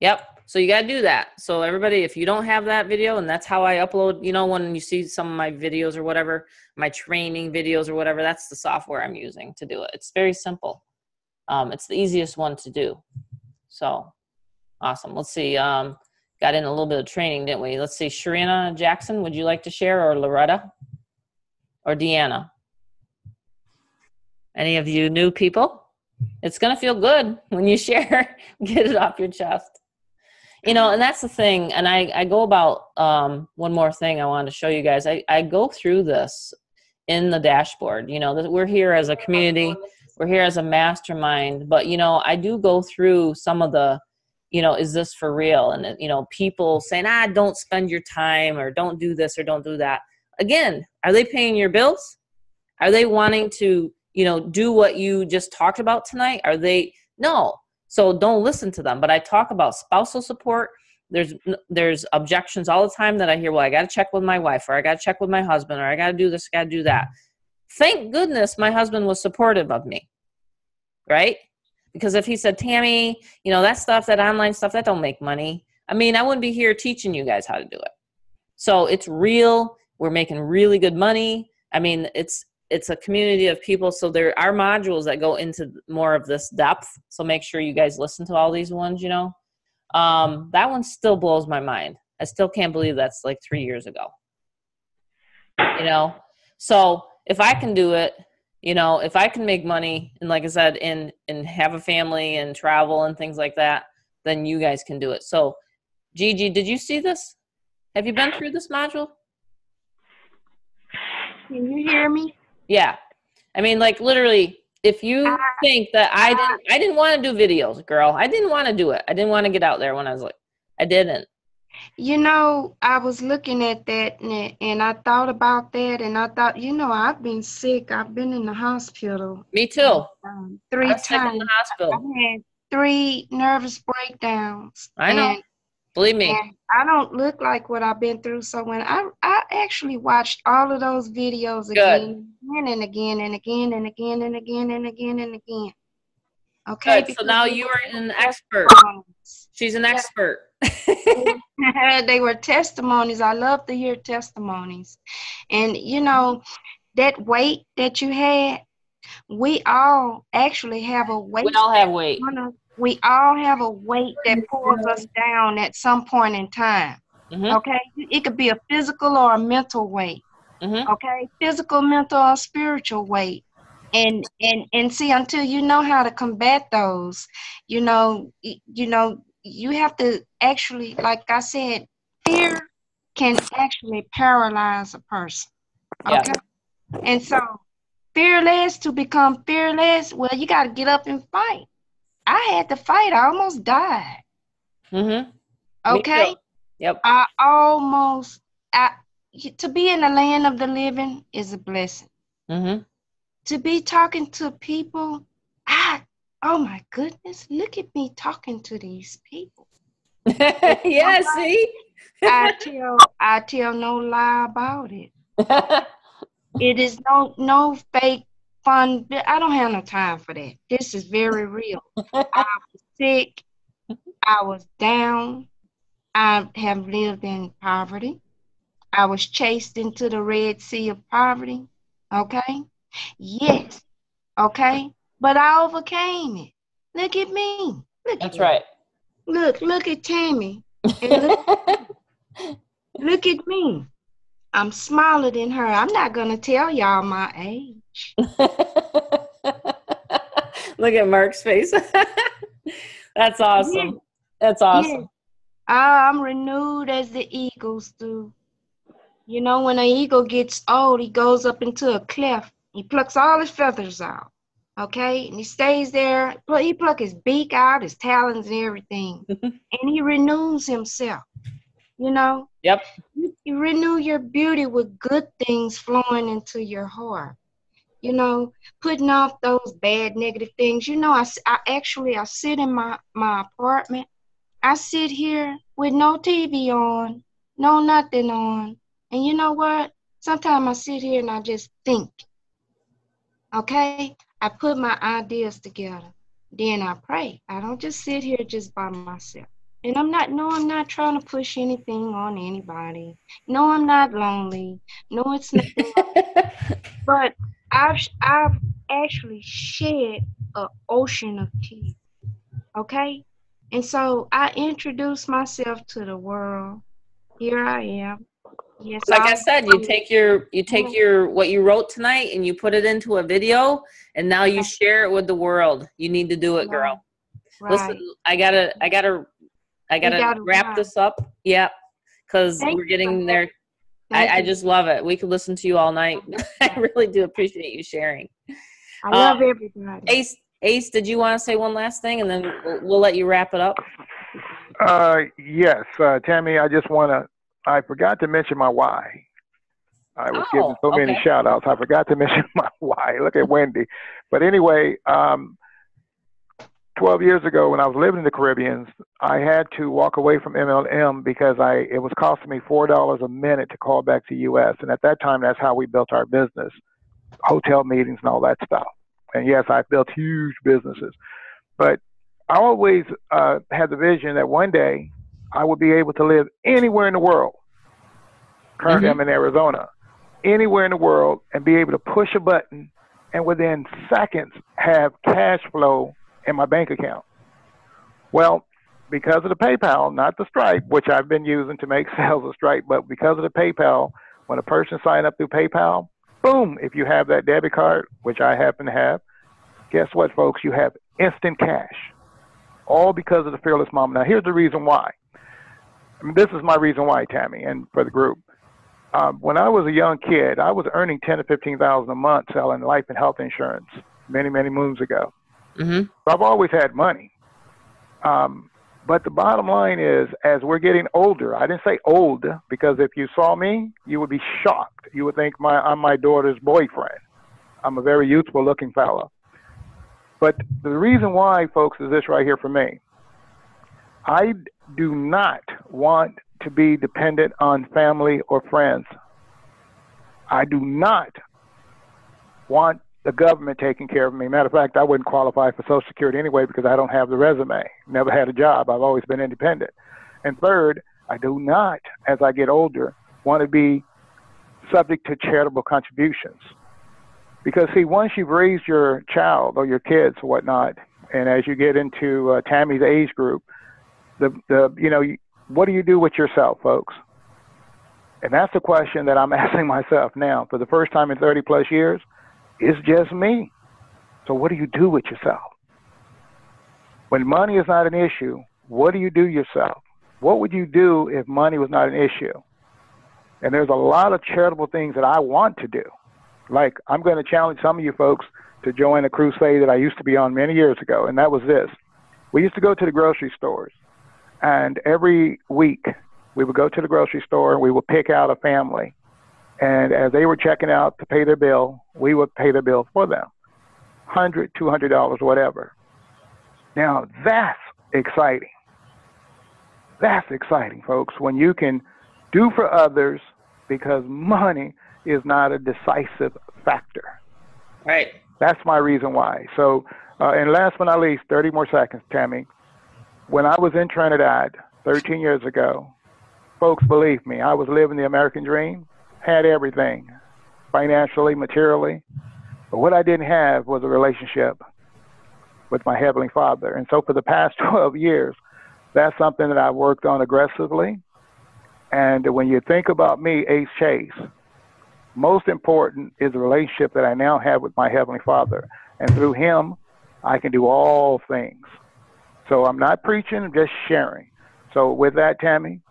Yep. So you got to do that. So everybody, if you don't have that video, and that's how I upload, you know, when you see some of my videos or whatever, my training videos or whatever, that's the software I'm using to do it. It's very simple. It's the easiest one to do. So awesome. Let's see. Got in a little bit of training, didn't we? Let's see. Sharina Jackson, would you like to share, or Loretta or Deanna? Any of you new people? It's going to feel good when you share, get it off your chest. You know, and that's the thing. And I go about, one more thing I wanted to show you guys. I go through this in the dashboard. You know, we're here as a community. We're here as a mastermind. But, you know, I do go through some of the, you know, is this for real? And, you know, people saying, don't spend your time, or don't do this, or don't do that. Again, are they paying your bills? Are they wanting to, you know, do what you just talked about tonight? Are they? No. So don't listen to them. But I talk about spousal support. There's objections all the time that I hear, well, I got to check with my wife, or I got to check with my husband, or I got to do this, I got to do that. Thank goodness my husband was supportive of me, right? Because if he said, Tammy, you know, that stuff, that online stuff, that don't make money. I mean, I wouldn't be here teaching you guys how to do it. So it's real. We're making really good money. I mean, it's a community of people. So there are modules that go into more of this depth. So make sure you guys listen to all these ones, you know. That one still blows my mind. I still can't believe that's like 3 years ago, you know? So if I can do it, you know, if I can make money and like I said, and have a family and travel and things like that, then you guys can do it. So Gigi, did you see this? Have you been through this module? Can you hear me? Yeah. I mean, like literally, if you think that I didn't want to do videos, girl, I didn't want to do it. I didn't want to get out there when I was like, I didn't. You know, I was looking at that and I thought about that and I thought, you know, I've been sick. I've been in the hospital. Me too. 3 I was sick in times. the hospital. I had 3 nervous breakdowns. I know. Believe me. And I don't look like what I've been through. So when I actually watched all of those videos again and again and again and again and again and again and again. Okay. Good. So now you are an expert. She's an expert. They were testimonies. I love to hear testimonies. And you know, that weight that you had, we all actually have a weight. We all have weight. We all have a weight that pulls us down at some point in time. Okay? It could be a physical or a mental weight. Okay? Physical, mental, or spiritual weight. And see, until you know how to combat those, you know, you have to actually, like I said, fear can actually paralyze a person. Okay? Yeah. And so to become fearless, well, you got to get up and fight. I had to fight. I almost died. Okay? Yep. To be in the land of the living is a blessing. To be talking to people, oh my goodness, look at me talking to these people. Yeah, see? I tell no lie about it. It is no fake fun. I don't have no time for that. This is very real. I was sick. I was down. I have lived in poverty. I was chased into the Red Sea of poverty. Okay? Yes. Okay? But I overcame it. Look at me. That's right. Look at Tammy. And look at me. I'm smaller than her. I'm not going to tell y'all my age. Look at Mark's face. That's awesome. Yeah. That's awesome. Yeah. I'm renewed as the eagles do. You know, when an eagle gets old, he goes up into a cleft. He plucks all his feathers out. Okay? And he stays there. He plucks his beak out, his talons and everything. And he renews himself. You know? Yep. You renew your beauty with good things flowing into your heart. You know, putting off those bad, negative things. You know, I sit in my apartment. I sit here with no TV on, no nothing on. And you know what? Sometimes I sit here and I just think. Okay? I put my ideas together. Then I pray. I don't just sit here just by myself. And I'm not trying to push anything on anybody. No, I'm not lonely. No, it's nothing. But I've actually shed an ocean of tears. Okay? And so I introduce myself to the world. Here I am. Yes. Like I said, you take your what you wrote tonight and you put it into a video and now you share it with the world. You need to do it, girl. Right. Listen, I gotta wrap this up. Yeah. Because we're getting there. I just love it. We could listen to you all night. I really do appreciate you sharing. I love everybody. Ace, did you want to say one last thing and then we'll let you wrap it up? Yes, Tammy, I forgot to mention my why. I was giving so many shout outs. I forgot to mention my why. Look at Wendy. But anyway, 12 years ago when I was living in the Caribbean, I had to walk away from MLM because it was costing me $4 a minute to call back to U.S. And at that time, that's how we built our business, hotel meetings and all that stuff. And yes, I built huge businesses. But I always had the vision that one day I would be able to live anywhere in the world Currently, I'm in Arizona. Anywhere in the world, and be able to push a button and within seconds have cash flow in my bank account. Well, because of the PayPal, not the Stripe, which I've been using to make sales of Stripe, but because of the PayPal, when a person signs up through PayPal, boom, if you have that debit card, which I happen to have, guess what, folks? You have instant cash, all because of the Fearless Momma. Now, here's the reason why. I mean, this is my reason why, Tammy, and for the group. When I was a young kid, I was earning $10,000 to $15,000 a month selling life and health insurance many, many moons ago. So I've always had money. But the bottom line is, as we're getting older, I didn't say old, because if you saw me, you would be shocked. You would think I'm my daughter's boyfriend. I'm a very youthful looking fellow. But the reason why, folks, is this right here for me. I do not want to be dependent on family or friends. I do not want the government taking care of me. Matter of fact, I wouldn't qualify for Social Security anyway because I don't have the resume. Never had a job. I've always been independent. And third, I do not, as I get older, want to be subject to charitable contributions. Because, see, once you've raised your child or your kids or whatnot, and as you get into Tammy's age group, what do you do with yourself, folks? And that's the question that I'm asking myself now. For the first time in 30 plus years, it's just me. So what do you do with yourself? When money is not an issue, what do you do yourself? What would you do if money was not an issue? And there's a lot of charitable things that I want to do. Like, I'm going to challenge some of you folks to join a crusade that I used to be on many years ago, and that was this. We used to go to the grocery stores, and every week we would go to the grocery store and we would pick out a family. And as they were checking out to pay their bill, we would pay their bill for them. $100, $200, whatever. Now, that's exciting. That's exciting, folks, when you can do for others because money is not a decisive factor. Right. That's my reason why. So, and last but not least, 30 more seconds, Tammy. When I was in Trinidad 13 years ago, folks, believe me, I was living the American dream, had everything, financially, materially. But what I didn't have was a relationship with my Heavenly Father. And so for the past 12 years, that's something that I've worked on aggressively. And when you think about me, Ace Chase, most important is the relationship that I now have with my Heavenly Father. And through Him, I can do all things. So I'm not preaching, I'm just sharing. So with that, Tammy,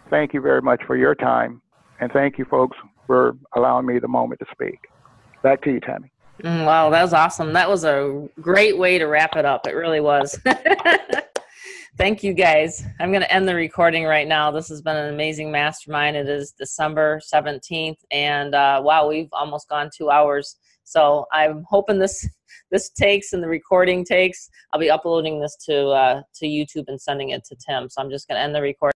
thank you very much for your time. And thank you, folks, for allowing me the moment to speak. Back to you, Tammy. Wow, that was awesome. That was a great way to wrap it up. It really was. Thank you, guys. I'm going to end the recording right now. This has been an amazing mastermind. It is December 17th, and wow, we've almost gone 2 hours. So I'm hoping this takes and the recording takes. I'll be uploading this to YouTube and sending it to Tim. So I'm just going to end the recording.